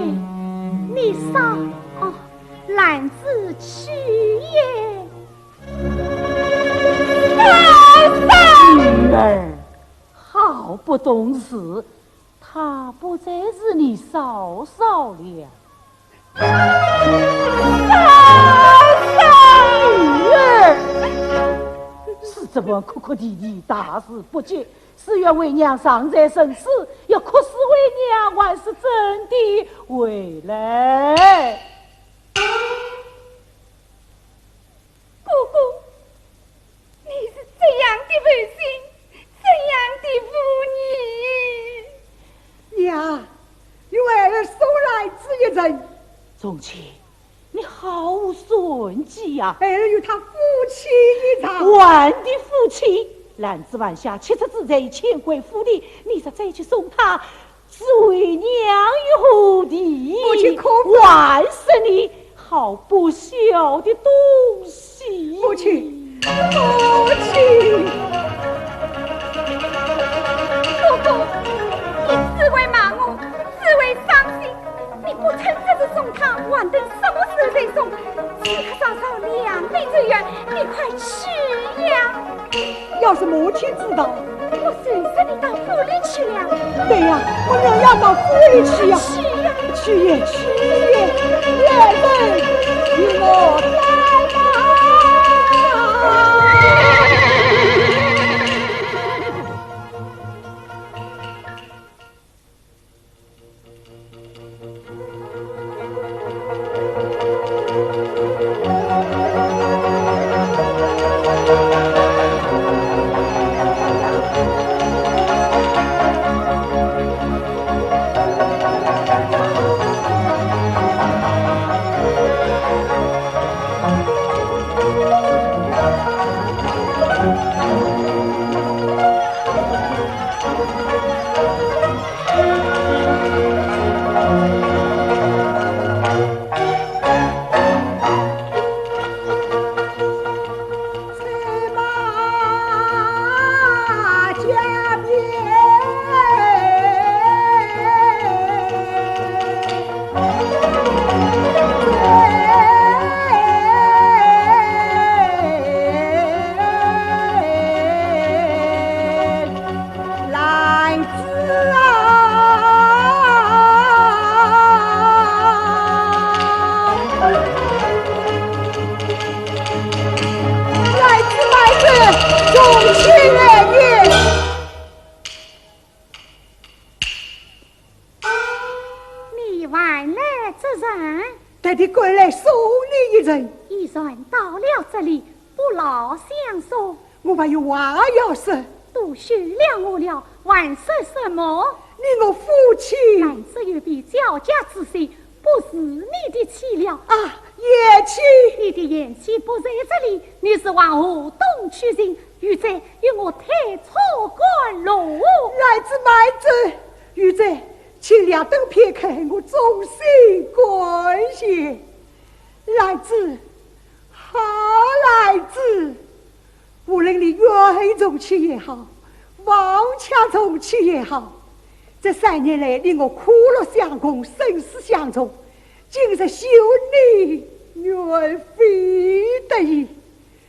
你嫂哦，兰子去也。女儿好不懂事，她不再是你嫂嫂了。女儿是这么哭哭啼啼，大事不决，是愿为娘尚在生死，要哭死为娘，还是真的回来？姑姑，你是这样的父亲，这样的妇女。娘，有儿送来之一人。宗亲，你好顺气呀！儿有他父亲一场。万的父亲，兰子晚下七尺之内迁归府里，你再去送他，是为娘与后弟。父亲可万是你好不孝的东西。父亲，父亲，姑姑，你只为骂我，只为伤心。你不趁这次送他，晚等什么时候再送？此刻嫂嫂两倍之远，你快去呀！要是母亲知道，我随着你到府里去了。对呀，我娘要到府里去呀！去呀！去也，月份与我来吧。带你归来送你一人。一人到了这里，不劳相送。我还有话要说。都许了我了，还说什么？你我父亲兰子有比较家之心，不是你的妻了啊！言妻，你的言妻不在这里，你是往河东去行，如在与我推错关路。来自买子，如在请两灯撇开我忠心关系。来自好来自，无论你冤中去也好，王强中去也好，这3年来令我苦乐相共，生死相从，今日休你愿非得已，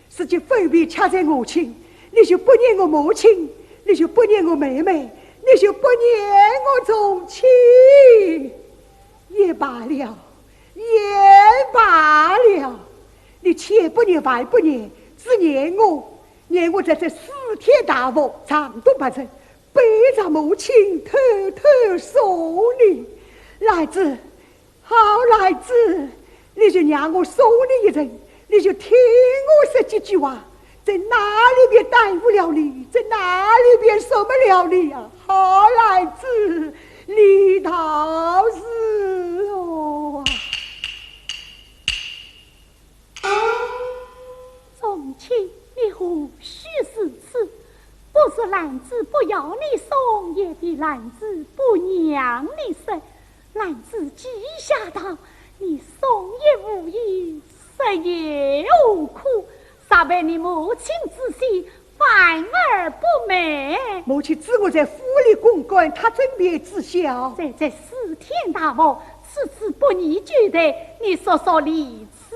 是就分别掐在我亲，你就不念我母亲，你就不念我妹妹，你就不念我宗亲，也罢了，也罢了。你前不念晚不念，只念我在这4天大佛长度不成，背着母亲偷偷送你。来子，好来子，你就让我送你一程，你就听我说几句话，在哪里边耽误了你，在哪里边受不了你呀、好来子，你倒是哦。宗亲，你何须如此？不是兰子不要你送，也比兰子不让你送。兰子记下道，你送也无益，食也无苦，啥为你母亲之心，反而不美。母亲知我在府里公干，她准备知晓。在这四天大祸，此次不逆举的，你说说理此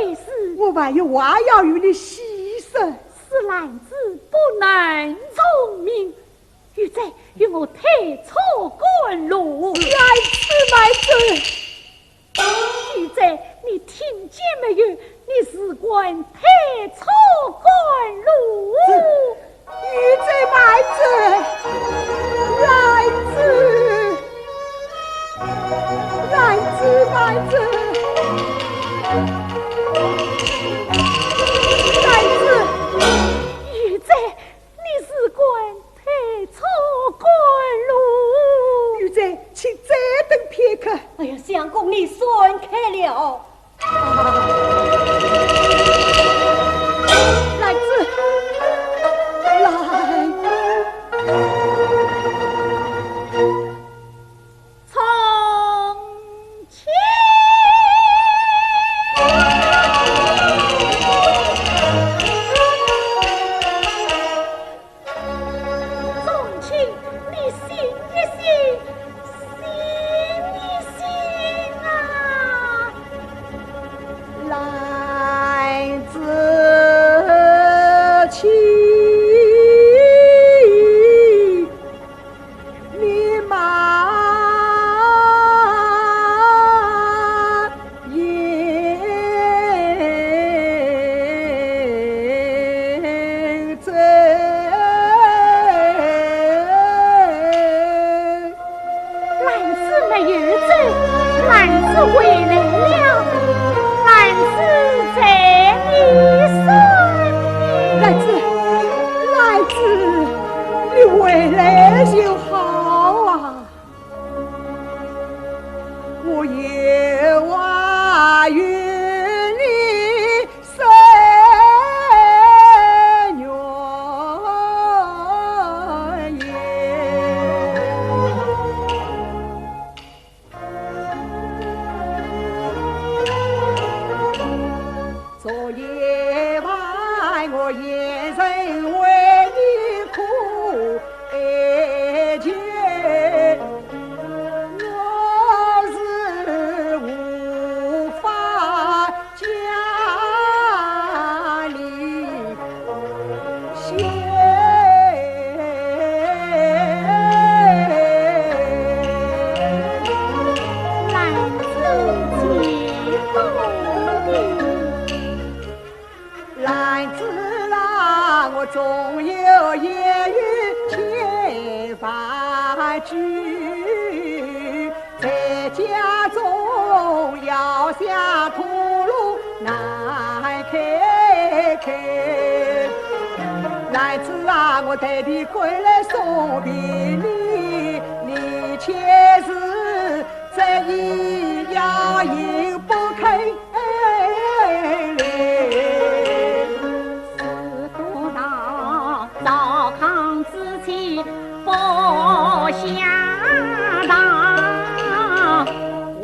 为是。我还有话要与你细说。是兰子不能聪明，如在与我退错滚路。来此来此，如在你听见没有？你是滚退错滚路。玉贼来此，来此，来此来此，来此。玉贼，你是滚退错滚路。玉贼，请再等片刻。哎呀，相公你损开了。来自来，从前宗亲，你醒一醒，醒一醒啊！来自起，你妈也在。兰子没有走，兰子回来了，兰子在你身边。来自，来自，你回来就好啊！我也话与你生缘言。昨夜晚我眼神为你哭哀绝，我是无法家里兰子激动地来自让我总有言语千万句，在家中要想吐露难开口。来自让我带你归来送别你，你却是这一摇引不肯来。不到赵康之妻不下当，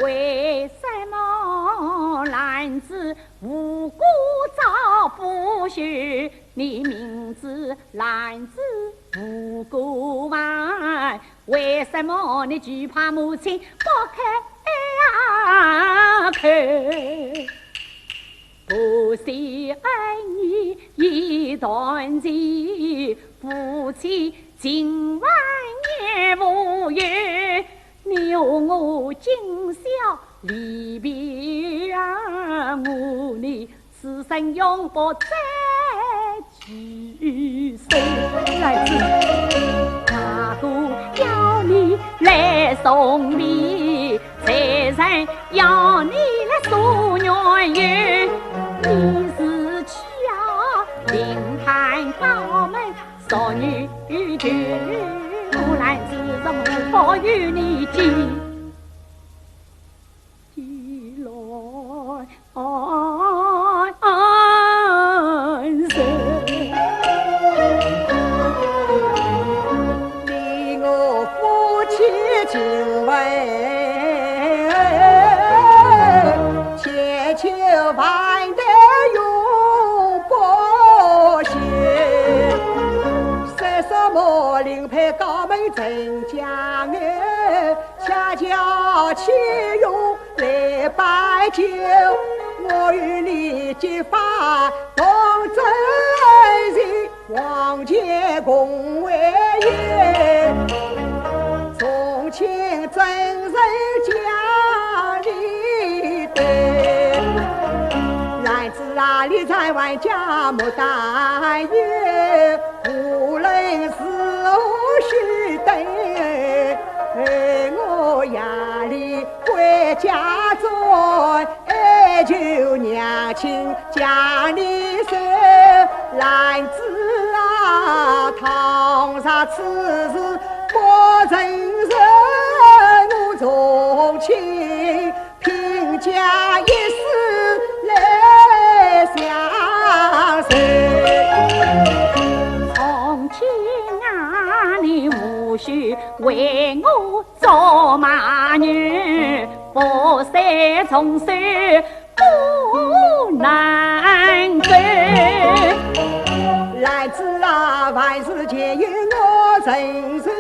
为什么兰子无辜遭不许？你明知兰子无辜嘛，为什么你惧怕母亲不开口？不惜恩义一段情，夫妻今晚也无缘。你和我今宵离别啊，我你此生永不再聚首。来自。来送礼，财神要你来送远远。你是去啊，灵坛高门少女眷，木兰子怎么与你见？万代永不歇，三十毛领配高门陈家女，恰巧启用来摆酒，我与你结发同真人，王家共为业，重庆真人家里对。哪里在外家莫大爷，无论是何须等，我夜里回家中，求娘亲家里手，兰子啊，堂上此事不承认，我重庆贫家一世来相随。从前啊，你无需为我做马女，不善从手不难走。兰子啊，万事皆由我承受，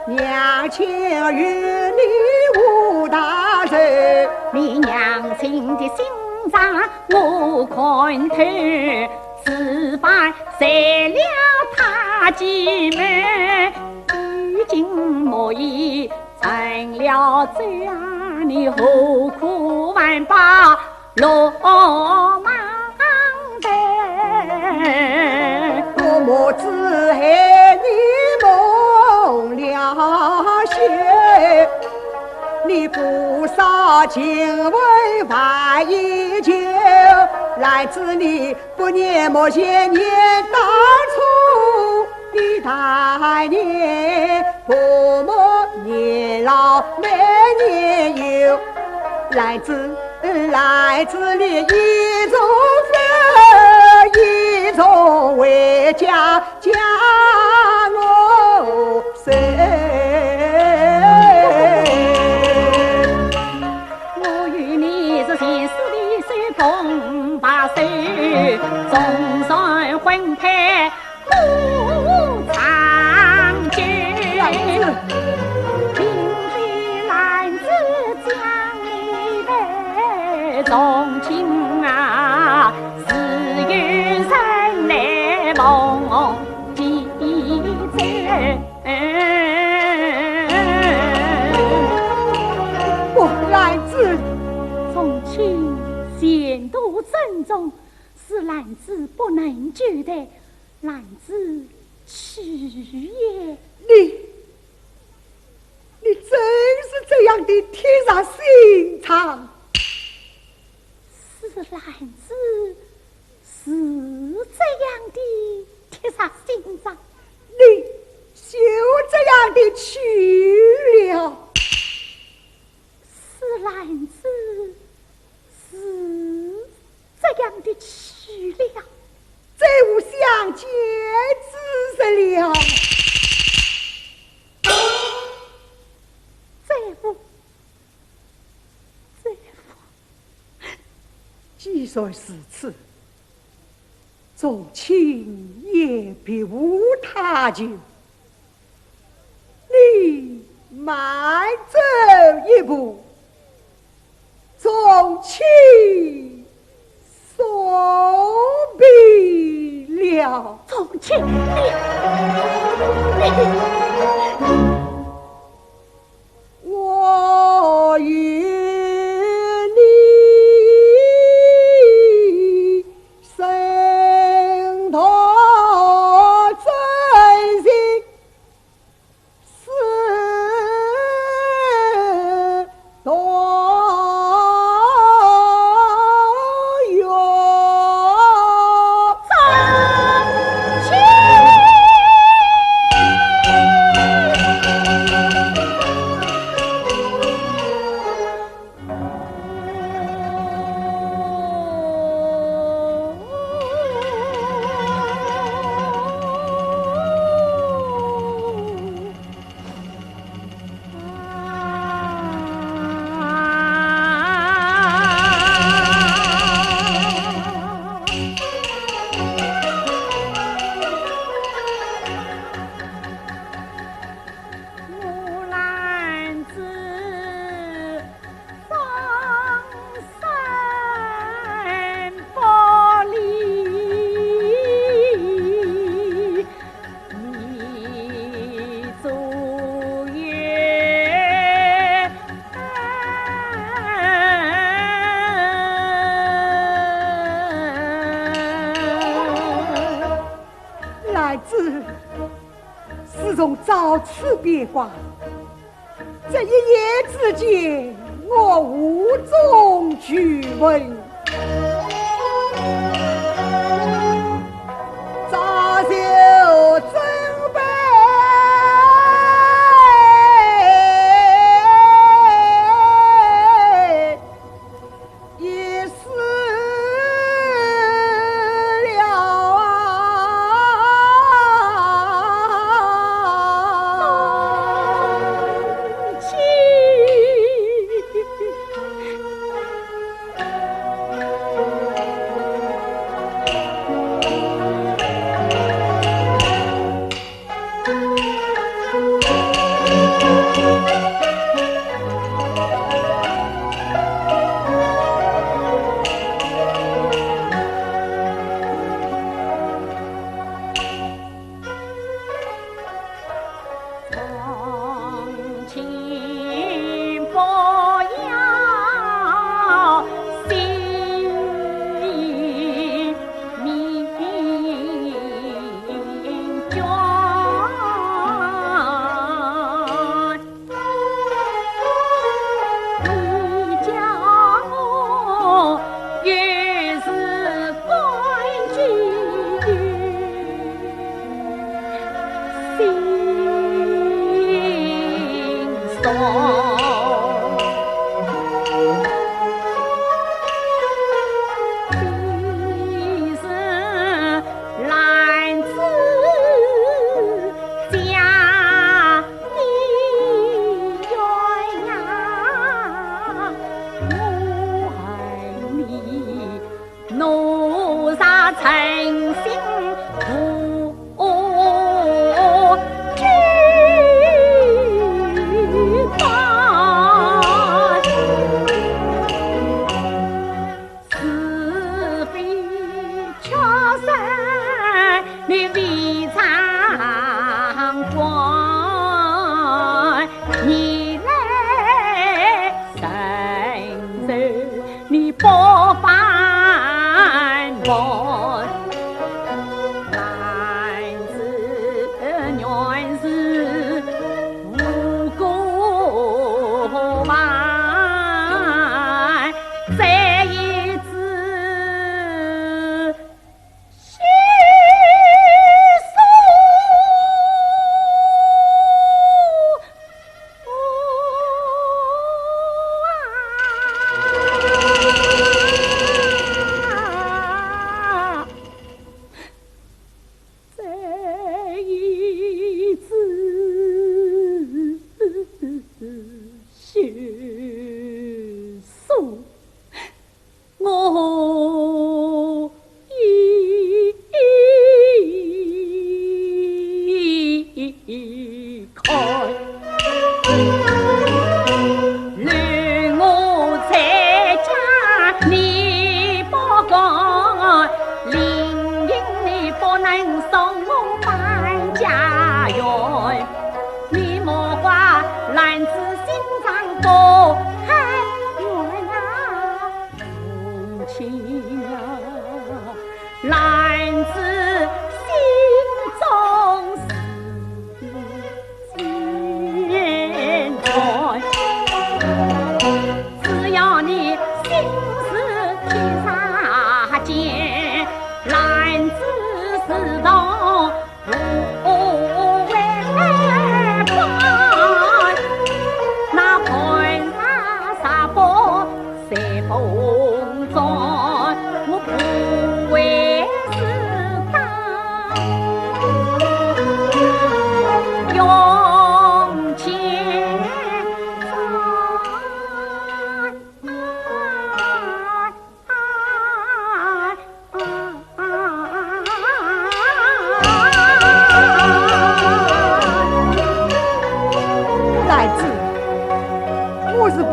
娘亲与你无大仇。你娘亲的心肠我看透，此番谁了他姐妹，如今莫已成了罪啊！你何苦万把落马头？我莫只害你蒙了血，你不少情为万一酒，来自你不念莫些年当初，你大年不莫年老没年幼，来自你一种分，一种为家家我谁？我与你是前世的手共把手，终身婚配不长久。今日兰子将你来重庆啊，是有人来梦记走。兰子，重庆险途深重，是兰子不能救的，兰子去也。你真是这样的贴上心肠。是兰子是这样的贴上心肠，你就这样的去了。是兰子是这样的去了，再无相见之日了。既然是此，重庆也别无他救，你慢走一步，重庆送别了。重庆，我与你生同真心，是子，自从遭此别卦，这一夜之间，我无中举闻。早就准备一死了亲。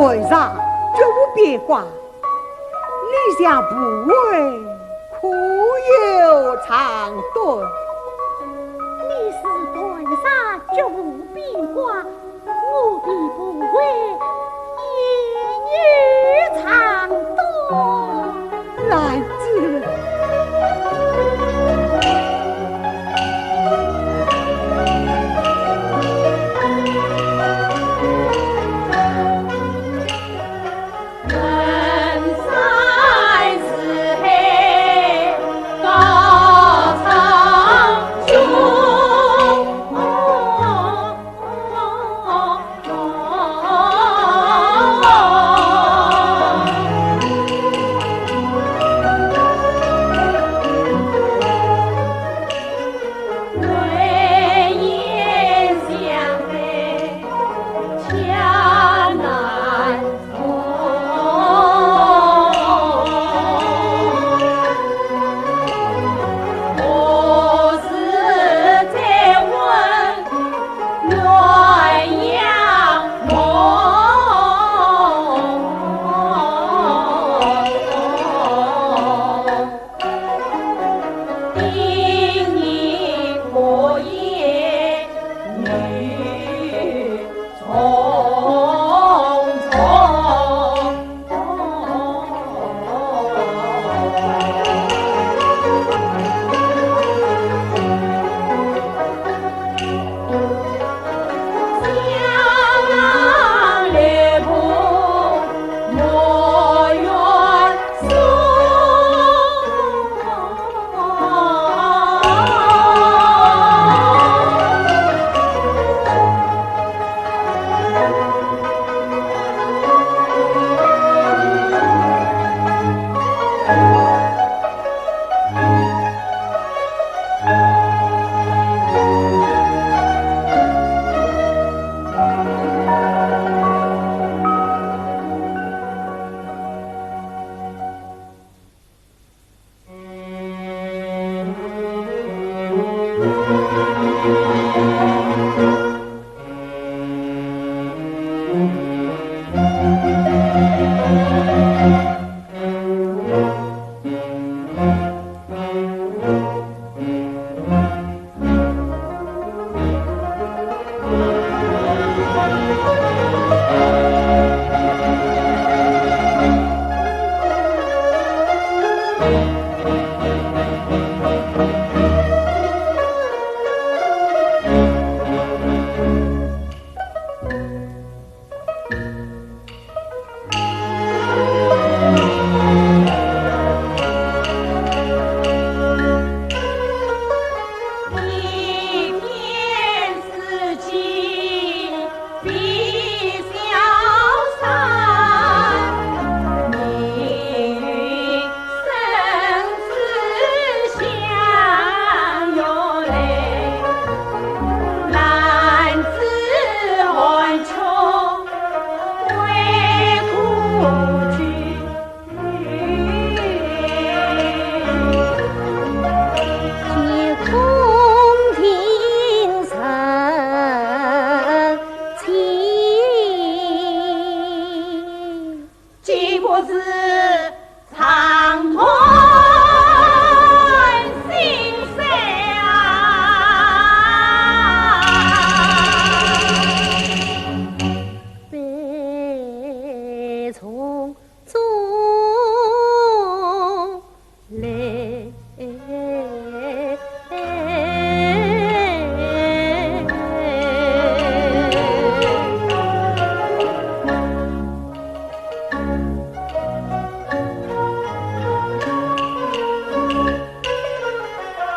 背上绝无别挂，理想不为，苦有长短。你是断杀绝无变卦，我必不为一女长短。兰子。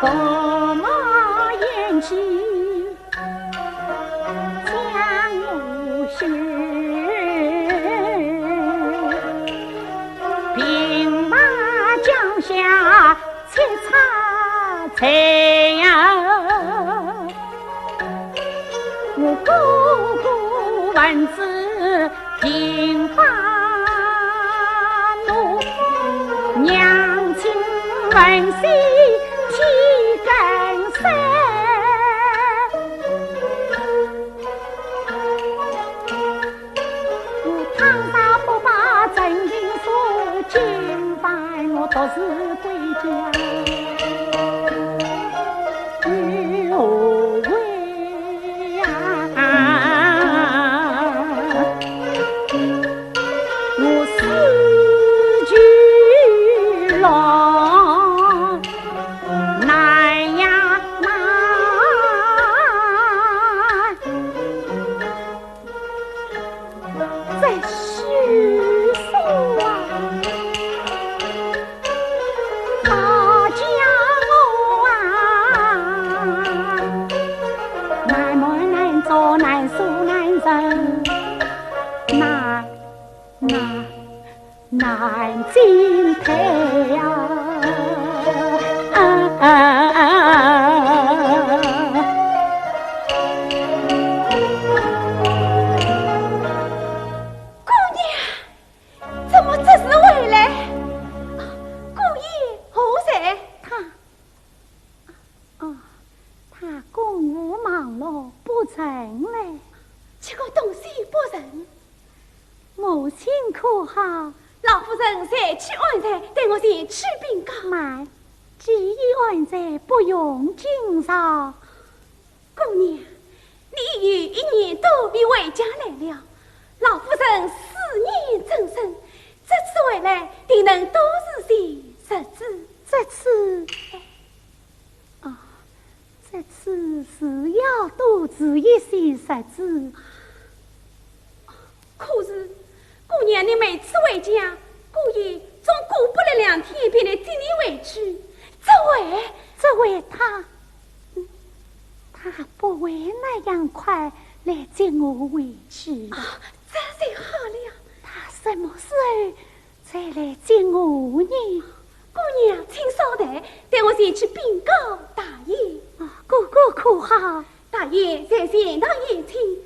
驸马言起江无须，兵马将下切插菜呀，我姑姑万字平八怒，娘亲万岁提干山，我堂上不把真情说，今晚我独自归家。与我为我四句郎难呀难，在世上大家我难摸难做难诉难忍，难进退呀！姑娘，怎么这时回来？姑爷何在？他公务忙碌不成嘞，这个东西不成，母亲可好？老夫人才去安排，带我先吃饼干。慢，既已安在，不用惊扰。姑娘，你已1年多没回家来了，老夫人思念终生，这次回来定能多事些日子。这次是要多注意些日子。可是姑娘，你每次回家，姑爷总过不了2天便来接你回去，这回他不会那样快来接我回去的。这才好了。他什么时候再来接我呢？姑娘，请稍待，带我先去禀告大爷。哥哥可好？大爷在前堂宴请，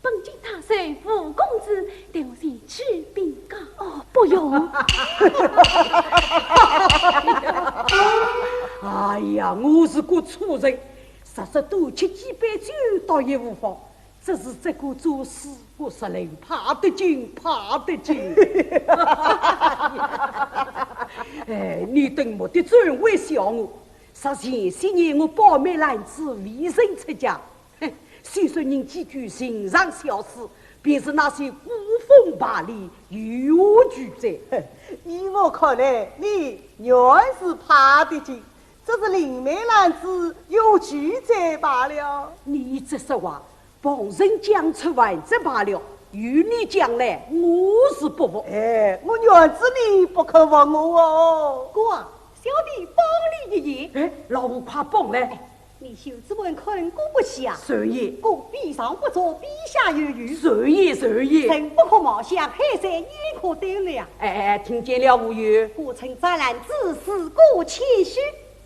本君他受5公子，带我先去禀告。不用。哎呀，我是个粗人，实实多吃几杯酒倒也无妨。只是这个做事，我实令怕得紧，怕得紧。哎，你等我的尊位笑我，实前些年我保媒男子为人出家，虽说人几句寻常小事，便是那些古风霸丽、与我俱在。依我看来，你原是怕得紧，这是灵媒男子有拒在罢了。你这说话，旁人讲出万则罢了，与你讲来，我是不服。哎，我原知你不肯服我哦。哥啊，小弟帮你一言。哎，老吴快帮来。你袖子闻看过不下，谁也？故壁上不坐，壁下有余。谁也？谁也？人不可貌相，海山也可斗量。哎，听见了无有？故称杂男子事过谦虚。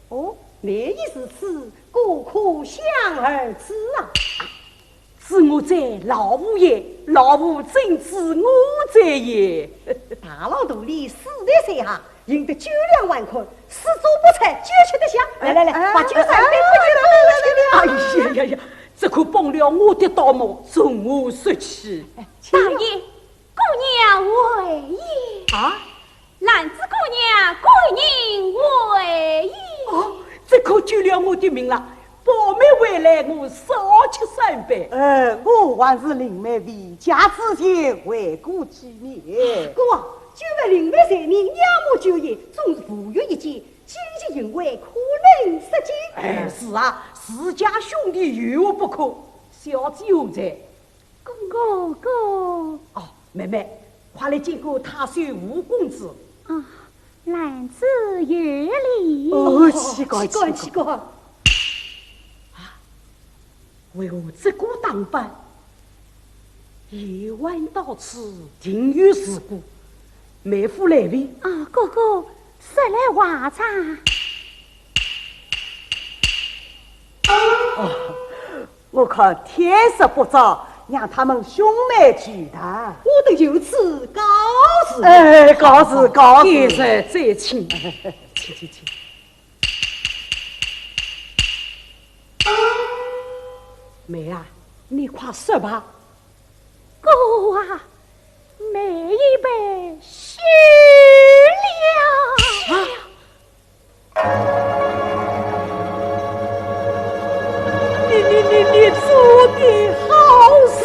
哦，难以是此，故可想而知啊。是我在，老吴也，老吴正是我在也。大老肚里死在山下，赢得9两万块，死做不成，就吃得下。来，把酒三杯，哎呀呀呀！这可帮了我的大忙，从我说起。大爷，姑娘为也。男子姑娘贵人为也。这可救了我的命了。保媒回来，我少吃3杯。我还是灵媒为家之前回顾几年。哥啊，就为灵媒3年，仰慕就业，总是富裕一件，经济因为可能实践。哎，是啊，自家兄弟有我不可，小子有在。哥哥，妹妹，快来见过太守吴公子。男子有礼。哦，奇怪奇怪！为何这个当班？夜晚到此，定有事故。妹夫来未？啊，哥哥，谁来话茶？我看天色不早，让他们兄妹聚谈。我得就此告辞。告辞。天色再请，请。妹啊，你快说吧。哥啊，妹已被休了。你做的好事。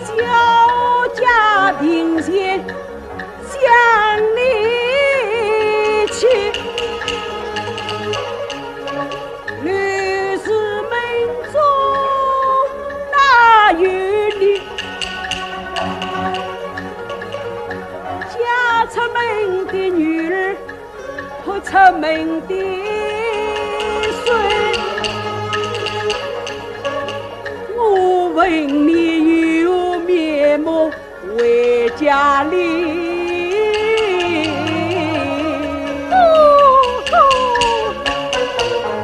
小家庭前向你去。出门的女儿和出门的孙，我问你有面目为家里。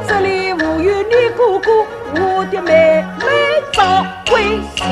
这里无有你哥哥，我的妹妹早归西。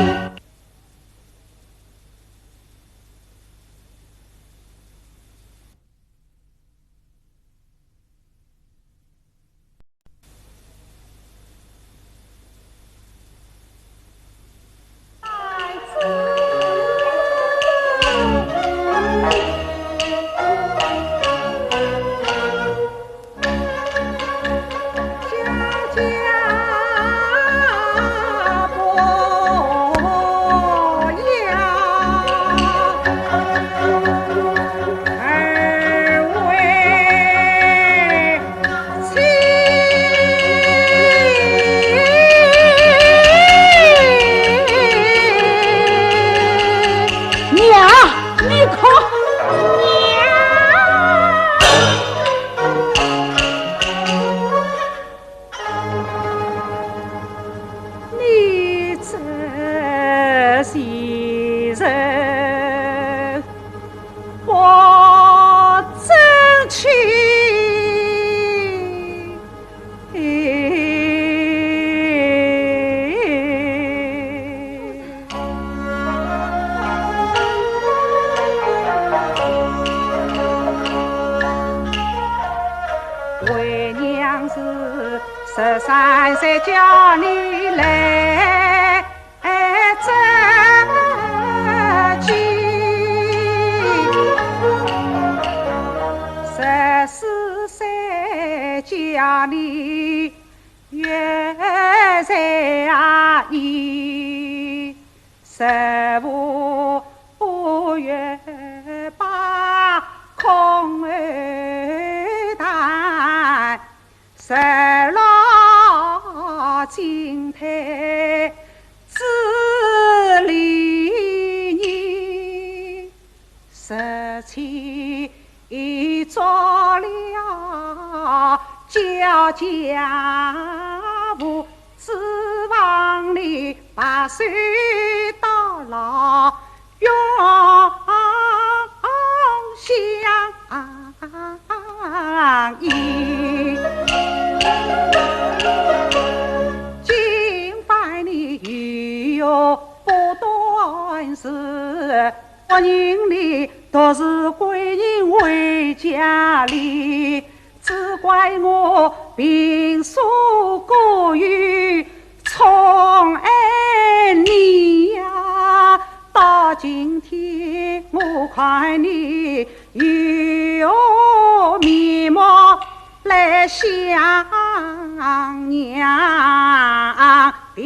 13岁叫你来这居，14岁叫你约在阿姨，15月把空儿谈，16金台子里你17做了家务，指望你8岁到老永相依。今番你有不断事，我认你都是归人为家里，只怪我平素过于宠爱你呀。到今天我看你有面目来想娘的。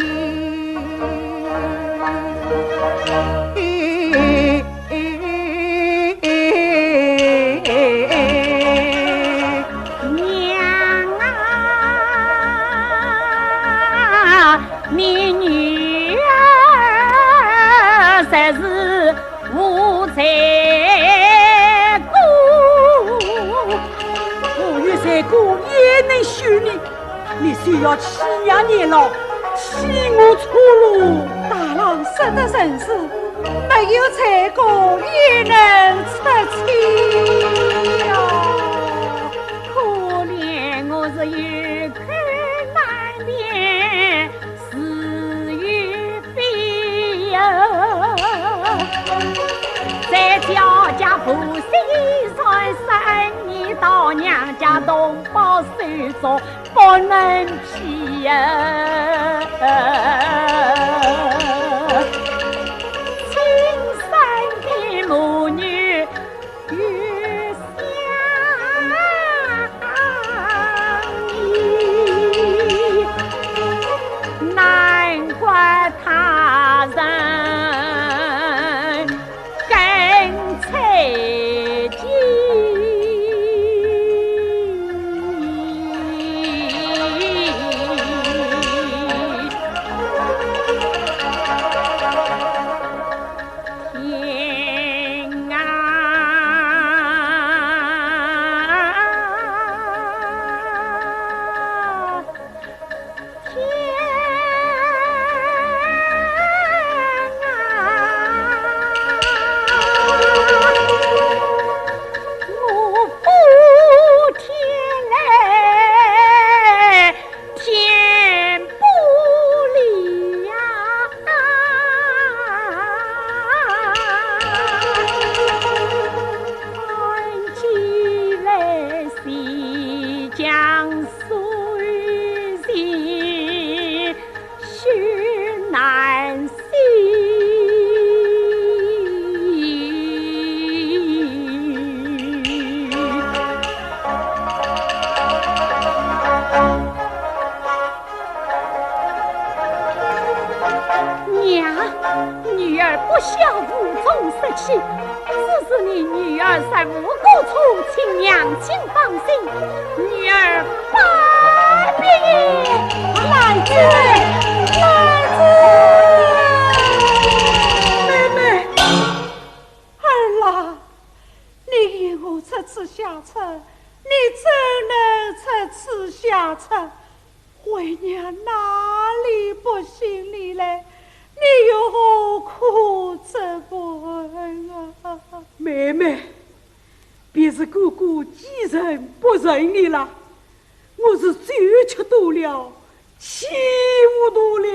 你女儿才是无才。个也能许你，你需要欺压年老，欺我出路。大郎说的甚是，没有这个也能出气呀。可怜我是有口难辩，是与非呀。在家家不喜算生意到娘家同胞手中不能批呀。亲生的母女与相依，难怪他人更猜忌。天啊，我不天来天不理呀。看起来西江水行须难娘，女儿不孝无从失气，只是你女儿在无辜处，请娘亲放心，女儿百病来子，来子，妹妹，儿啦，你引我出此下策，你怎能出此下策？为娘哪里不信你嘞？你有何苦责问啊？妹妹，便是哥哥既然不认你了，我是罪却多了，气无多了。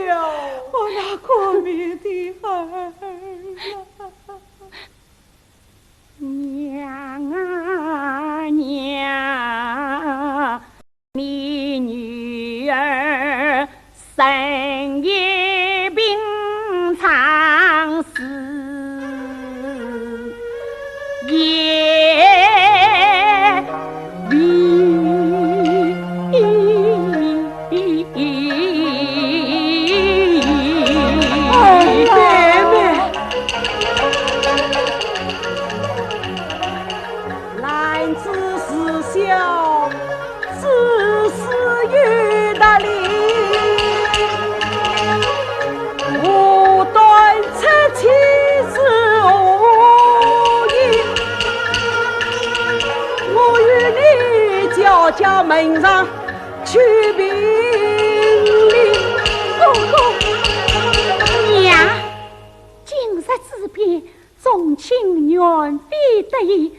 我那可怜的儿啊！娘啊娘，你女儿深夜病长死，也男子思孝，自私与大礼，无端出妻之无义。我与你家门上去评理。公公，娘，今日之变，众亲缘非得已。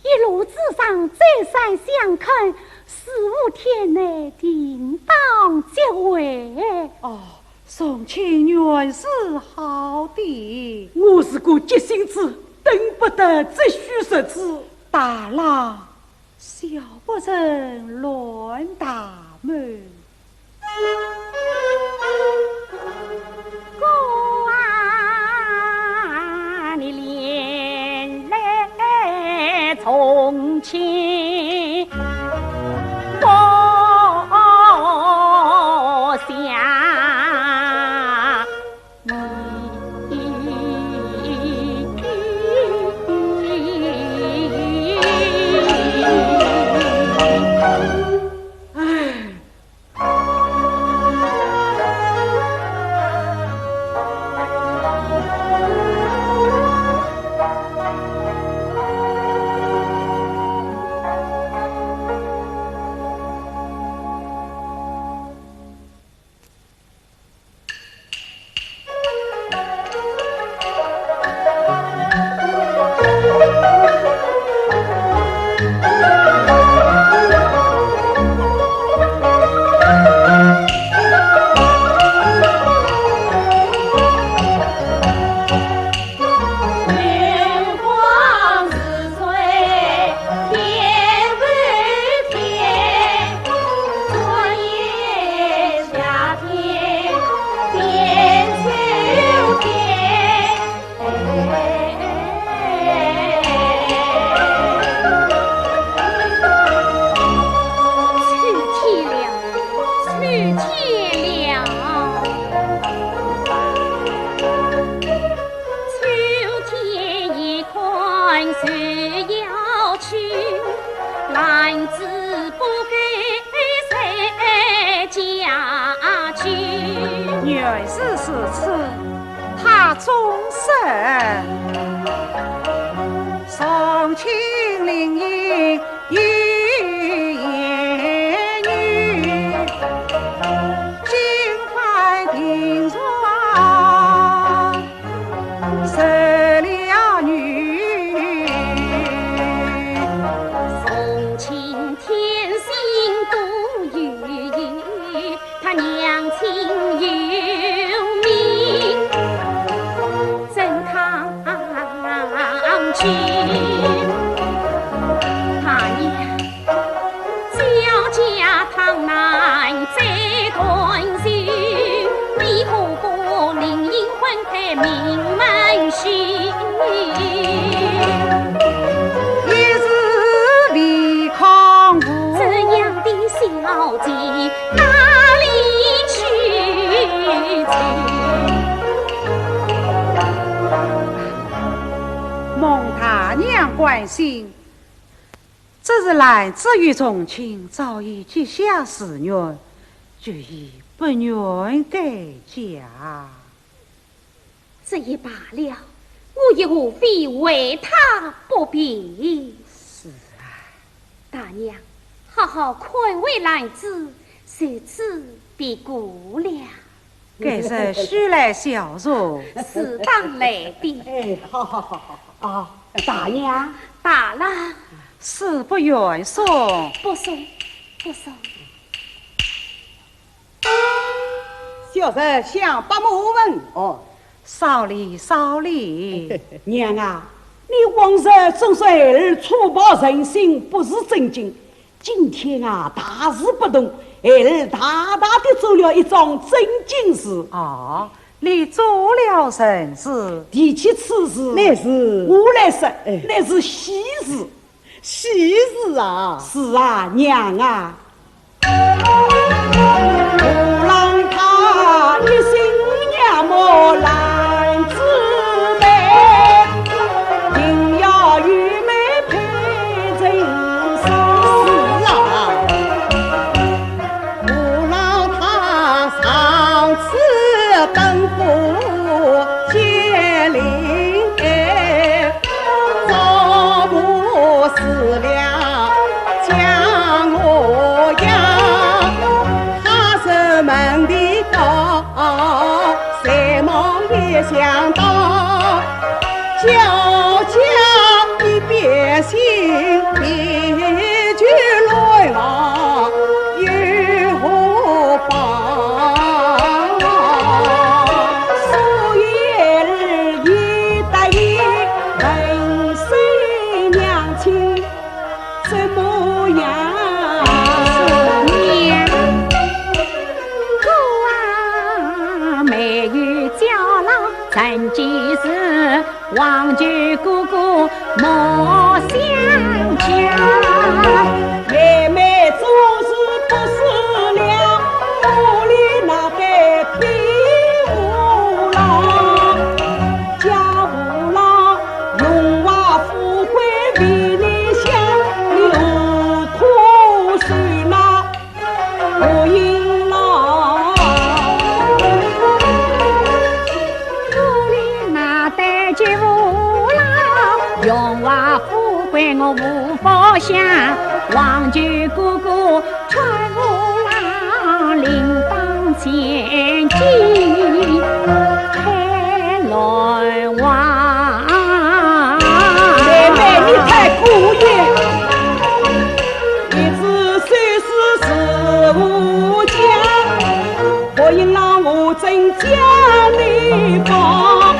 一路之上再三相看，死无天内定当结尾。哦，宋清原是好的，我是个急性子，等不得只需十次。大郎小不成乱大门。哥啊，你连来从前不要去，男子不给谁嫁去。原是如此，他终身送亲临营一言语，金冠庭上生了女，送亲天心多余意，他娘亲有名，怎抗拒？他娘小家堂难再团聚，你何不另引婚配名门婿？一日为康无，这样的小姐哪里去蒙他娘关心，这日来自于重庆，早已结下誓愿，决意不愿改嫁。这也罢了，我也无非为他不平。是啊，大娘，好好宽慰男子，谁知必顾了。该是须来小容。适当来的。哎，好啊，大娘，罢了，是不愿送。不送，不送。小人想把母问哦。少礼少礼，娘啊，你往日总说儿粗暴任性，不是正经。今天啊，大事不同，儿大大的做了一桩正经事。哦，你做了甚事？提起此事，那是我来说，那是喜事。喜事啊！是啊，娘啊，五郎他一心仰慕男子美，定要与美配人生。是啊，五郎他上次奔赴接邻，招募死了将我养，他是门的高，谁梦也想到，叫家一别心，一句来往有何妨？所以儿一得意，人生娘亲怎么样？娘，哥啊，没有家老，曾几时忘记哥哥莫相家。妹妹做事不是了，屋里那得比无郎，家无郎荣华富贵为你想，你何苦受那不应郎？屋里那得几无郎，荣华富贵我无法想，忘记哥哥穿无郎另当千金开来往。妹妹你太过瘾，一直虽是是无家，何应让我真将你放？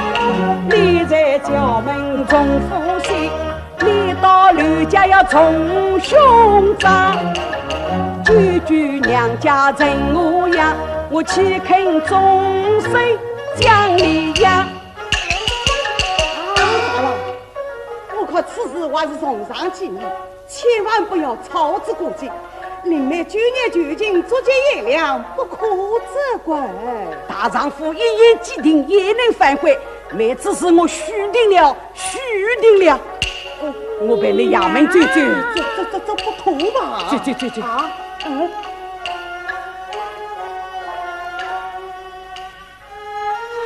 你在家门中夫妻，你到吕家要从兄长，句句娘家人模样，我岂肯终身将你养？我靠，此事还是从上建议，千万不要操之过急。林妹9年究竟足节爷俩，不可责怪。大丈夫一言既定，也能反悔。妹只是我虚定了。我陪你衙门走走，这不妥吧？走。啊，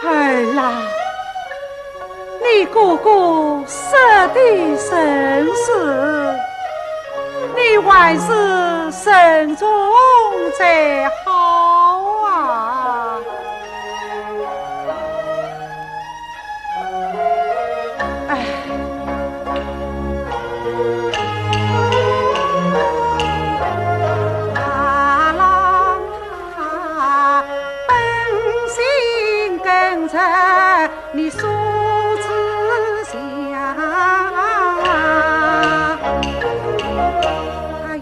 儿啦，你哥哥舍得生死，你还是慎重才好啊！哎。你素知想，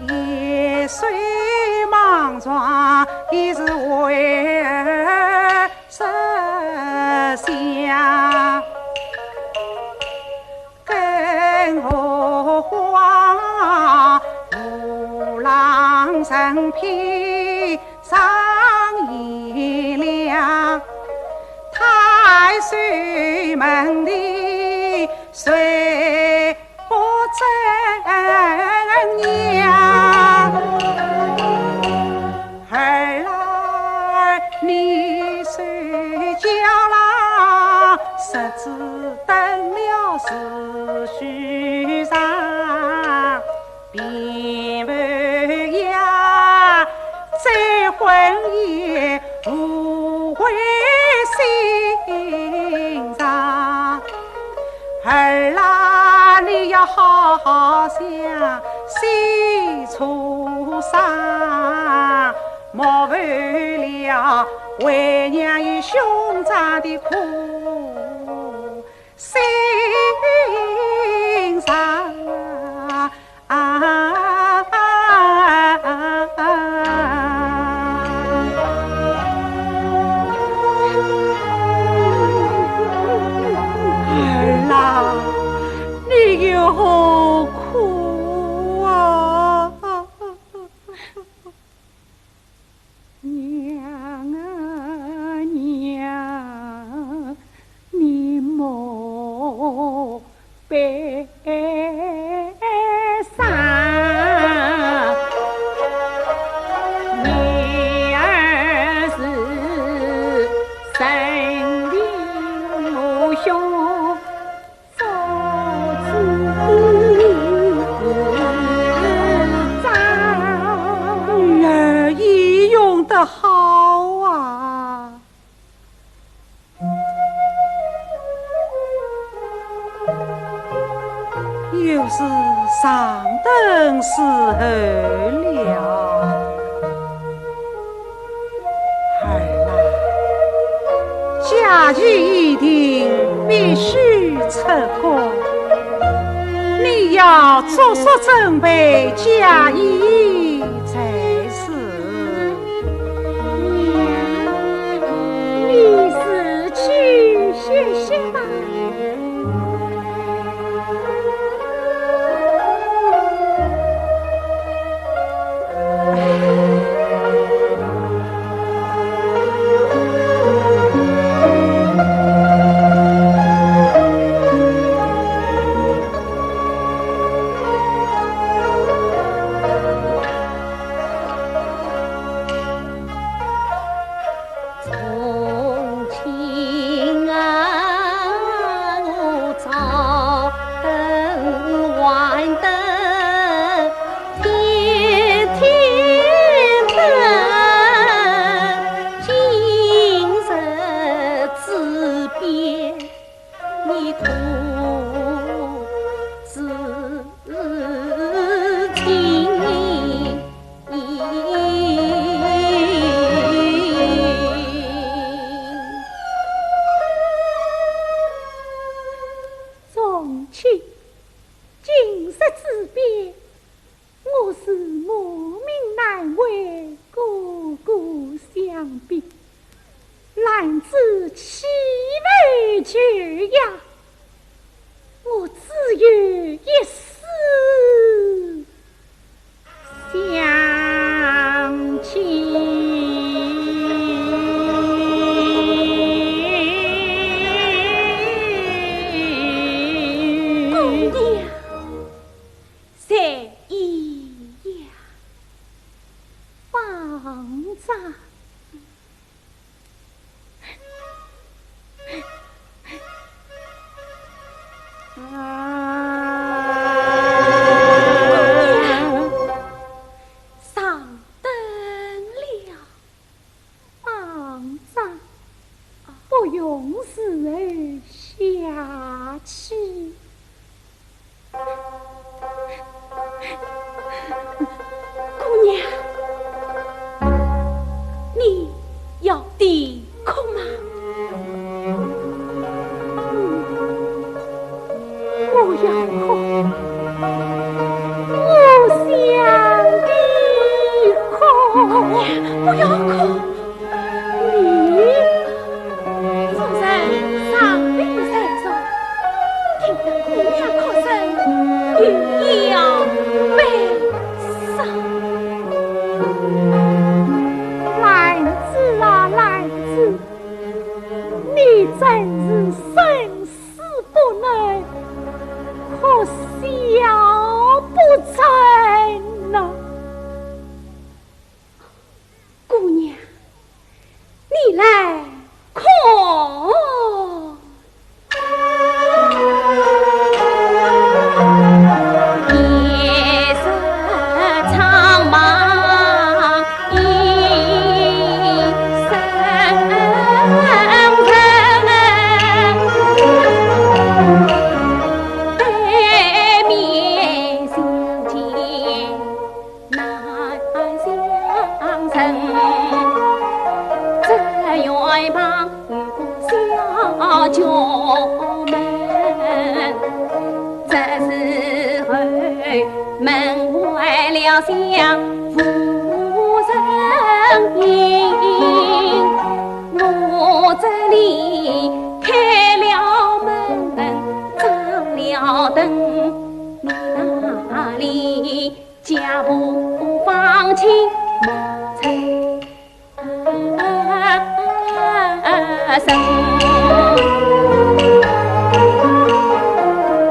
夜睡莽撞，已是为儿设想，更何况无郎身披上衣凉。太岁门里谁不正娘？儿来你睡觉啦，十指等了是虚上，并不呀，再婚也无悔。心上，儿啦，你要好好想，心处伤，莫为了为娘与兄长的苦心上好苦啊！娘啊娘，你莫悲伤，你儿是生的母兄。女儿义勇的好啊！又是上等时候了，儿啊，家具一定必须出国。你要着手准备嫁衣才是。娘，你是去学习吧。丈。上灯了，方丈，不用时而下去。姑娘，你要抵空吗？我要哭，我想你哭，不要哭，你夫人上病在手，听得姑娘哭声，欲要悲伤。兰子啊兰子，你真是生死不能，可笑不成呐！姑娘，你来看。夜色苍茫，一声对面相见难相称。这远旁与小角门，这时候门外了相夫人影，我这里开了门，张了灯，你那里家不放心莫生。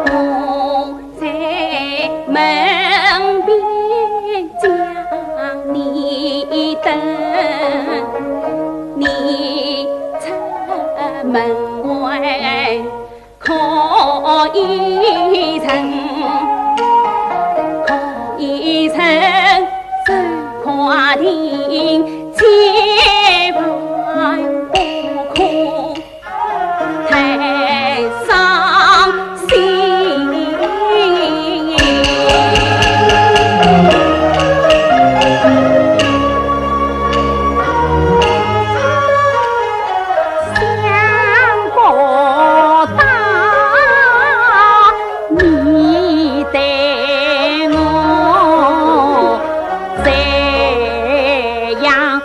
我在门边将你等，你出门外可一层，可一层手跨庭千万不可太伤心。想不到你对我这样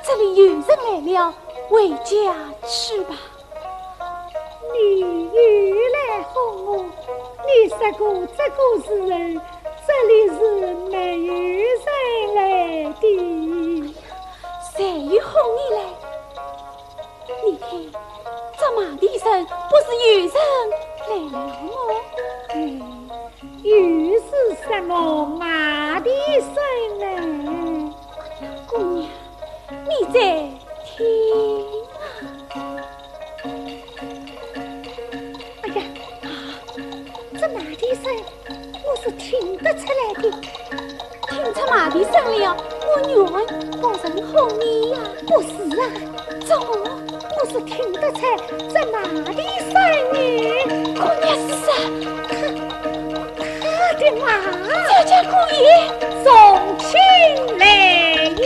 这里有人来了，回家去吧。你又来哄我，你说过这个时候这里是没有人来的。谁又哄你来？你看，这马蹄声不是有人来了吗？又是什么马蹄声呢？姑娘，你在听啊！哎呀，这马蹄声我是听得出来的。听出马蹄声了，我女儿不曾哄你呀？不是啊，怎我是听得出这马蹄声呢。姑娘是他的马，家家姑爷送亲来也，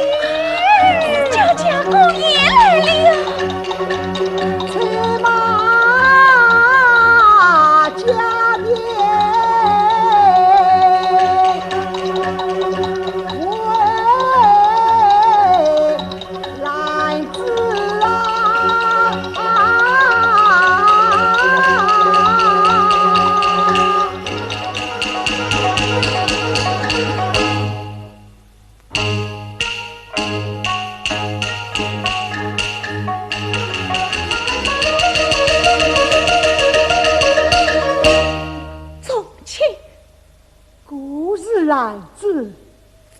家家姑爷来了。此马加鞭，喂，来自从前故事来自从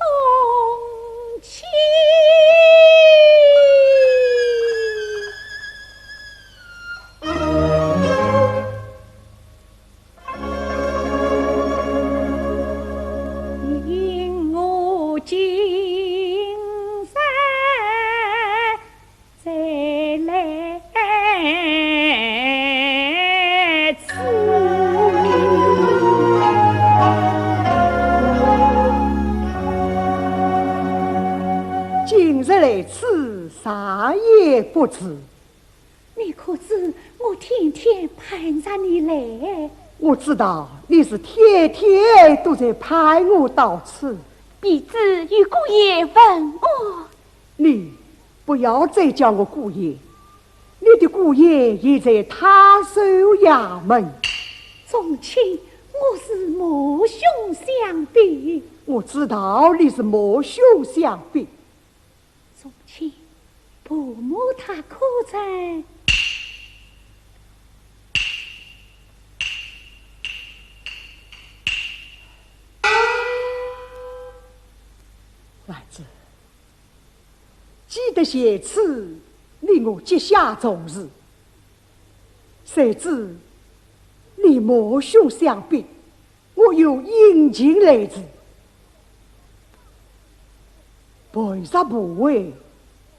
前。因我今生再来此，今日来此，啥也不知。你可知我天天盼着你来？我知道你是天天都在盼我到此。婢子与姑爷问我，你不要再叫我姑爷，你的姑爷也在他守衙门。从前我是魔兄相逼，我知道你是魔兄相逼。从前伯母她可在？儿子，记得写词令我结下重日，谁知你魔兄相逼，我又殷勤来自，背杀不为，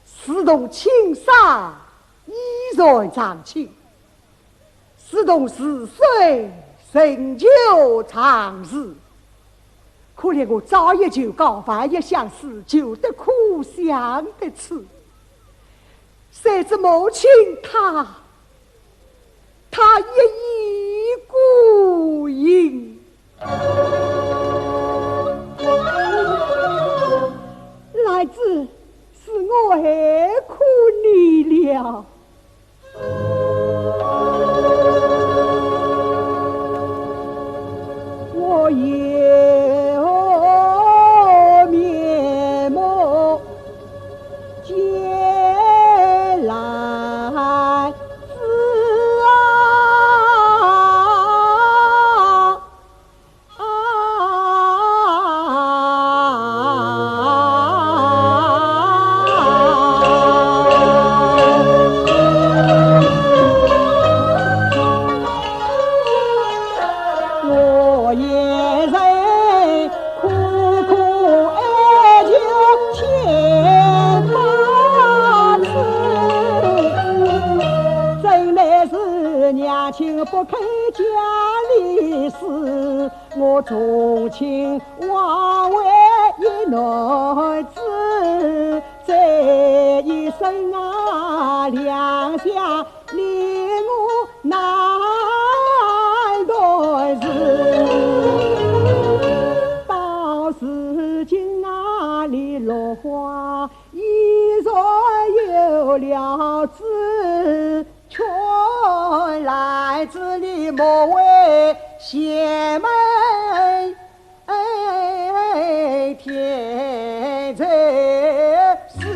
私动青纱，依然长青，私动似水，成就长日。可怜我早一酒高，晚一相思，酒得苦，想得痴。谁知母亲她一意孤影，来自是我爱苦你了。我有面目皆来自我也在苦苦哀求千百次，真乃是娘亲不肯家里事，我重情枉为一男子，这一生啊两相令我难待到如今啊里落花依然有了子，却来自你莫为邪门天在是。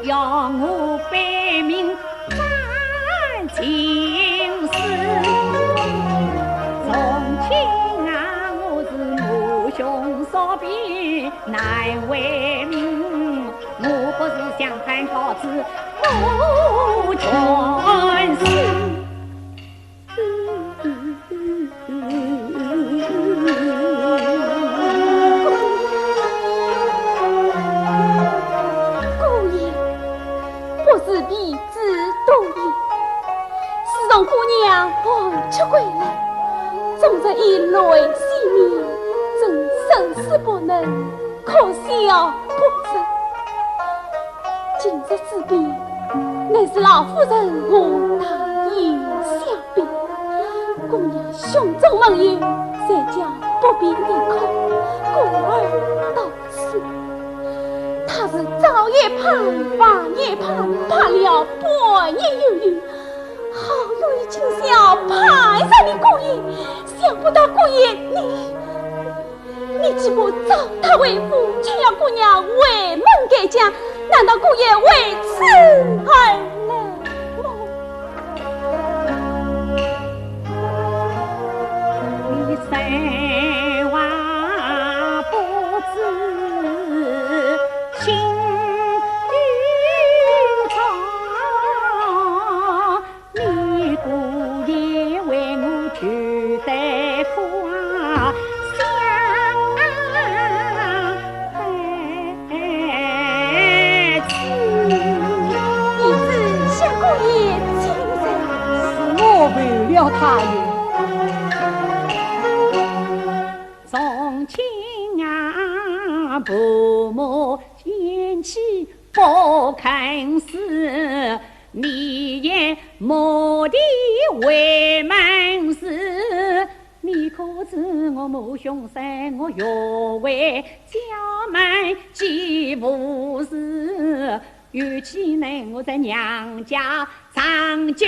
要我百名斩情丝，从前啊，我是母兄少比难为命，我不是想攀高枝母全死。姑娘还出归来，纵然一泪洗面，真生死不能，可笑不成。今日之变，乃是老夫人我大义相逼。姑娘胸中盟友，谁叫不必离开故儿到此？他是早也盼，晚也盼，盼了半年有余。好容易今宵盼上你姑爷，想不到姑爷你既不招他为夫，却要姑娘为门改嫁，难道姑爷为此而来吗？你三娃不知心姑爷为我举大夫相爱子，你只想姑爷亲人，是我为了他从前啊，父母嫌弃不肯死，你也莫地为门事，你可知我母兄生我要为家门几无事，尤其呢我在娘家长久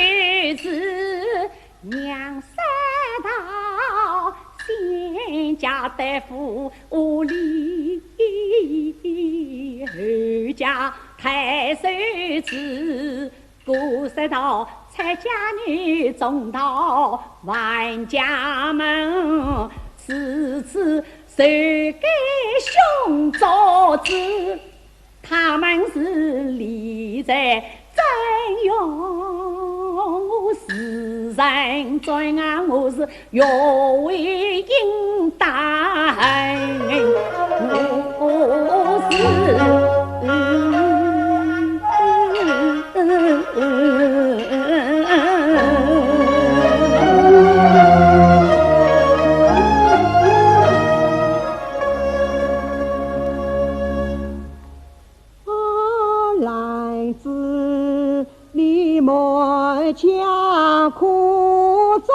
子，娘三道先家大夫屋里后家太守子，古世道蔡家女中到万家门，次次受给兄做子，他们是立在真用，我是人尊啊，我是要为应当，我是来自你们家苦中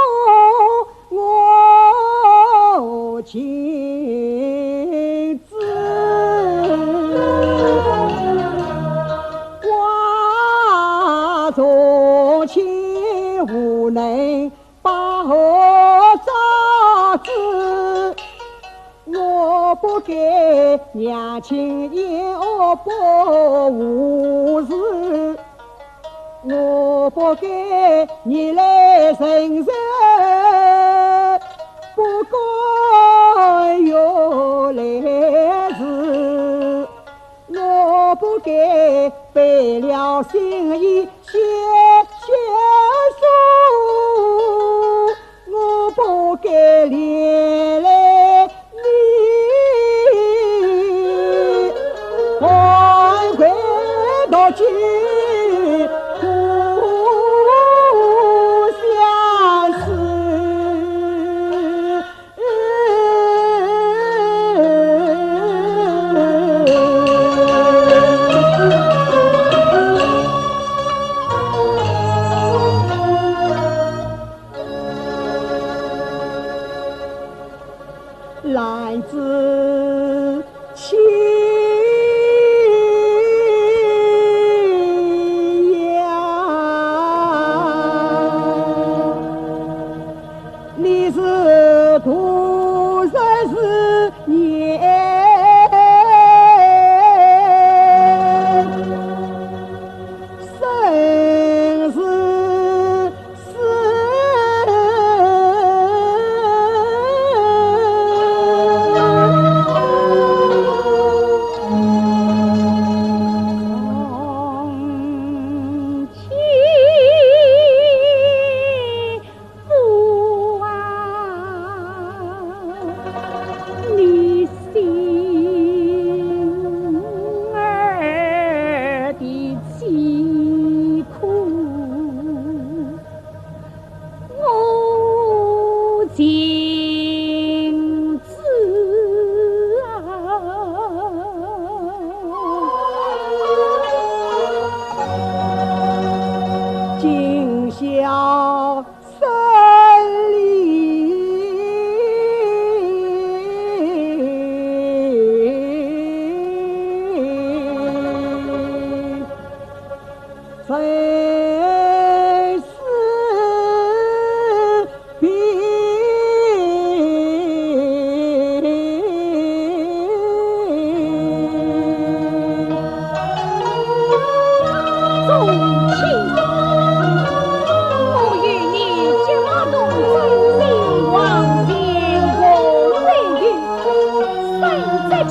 我亲自我做亲无能把我招子，我不给娘亲有不无事，我不给你来承受，不该有来事，我不该背了心意写书，我不该连累你还回到去苦相思。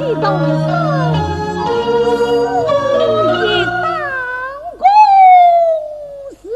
既动身，应当公事。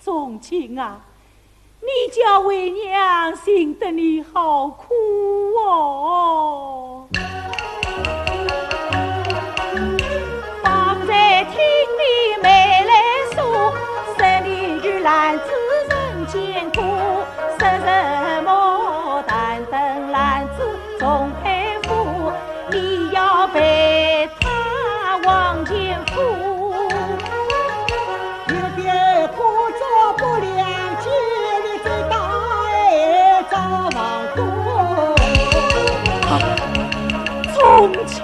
宗亲啊，你家为娘心得你好苦哦。往前夫，有点故作不良，今日再大爱早忘过。从亲，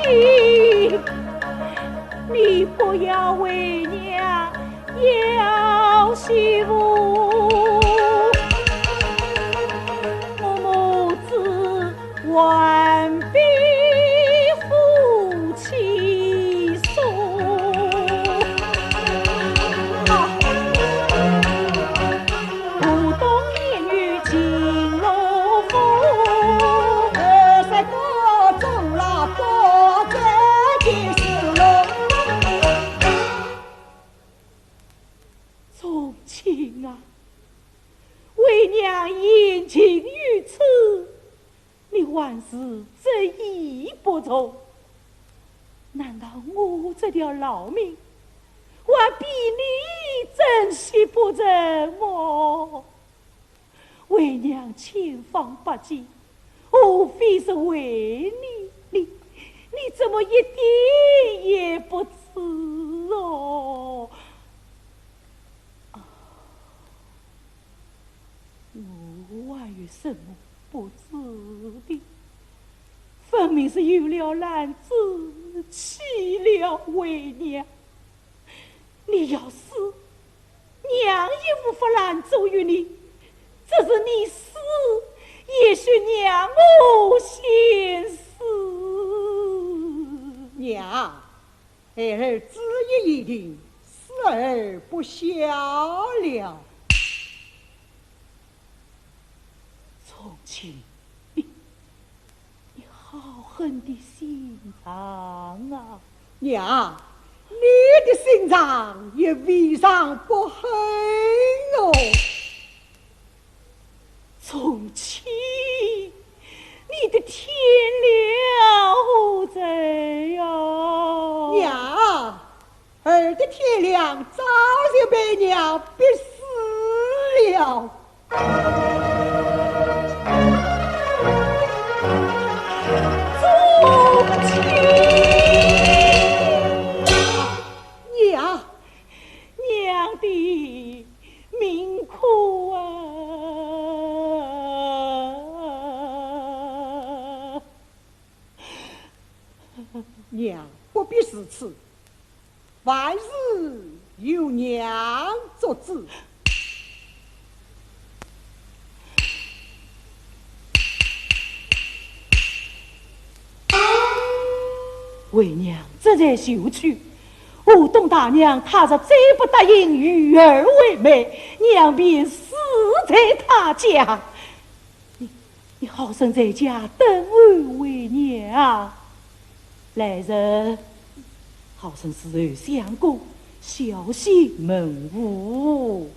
你不要为娘要媳妇。万比夫妻疏，不懂言语情罗浮，三个中了多这件事喽。从亲啊，为娘言情于此。你还是执意不从，难道我这条老命还比你珍惜不成么？为娘千方百计，无非是为你怎么一点也不知哦？我还有什么不知的？分明是有了兰子，弃了为娘。你要死，娘也无法拦阻于你。这是你死，也许娘我先死。娘，孩儿旨意已定，死而不孝了。从前，你好狠的心肠啊！娘，你的心肠也未尝不狠哦。从前，你的天了贼呀！娘，儿的天良早就被娘逼死了。娘的命苦啊！娘不必如此，万事由娘做主。为娘这才休去，武东大娘她若再不答应与儿为媒，娘便死在他家。你好生在家等安为娘，来日好生侍候相公，小心门户。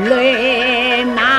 泪难。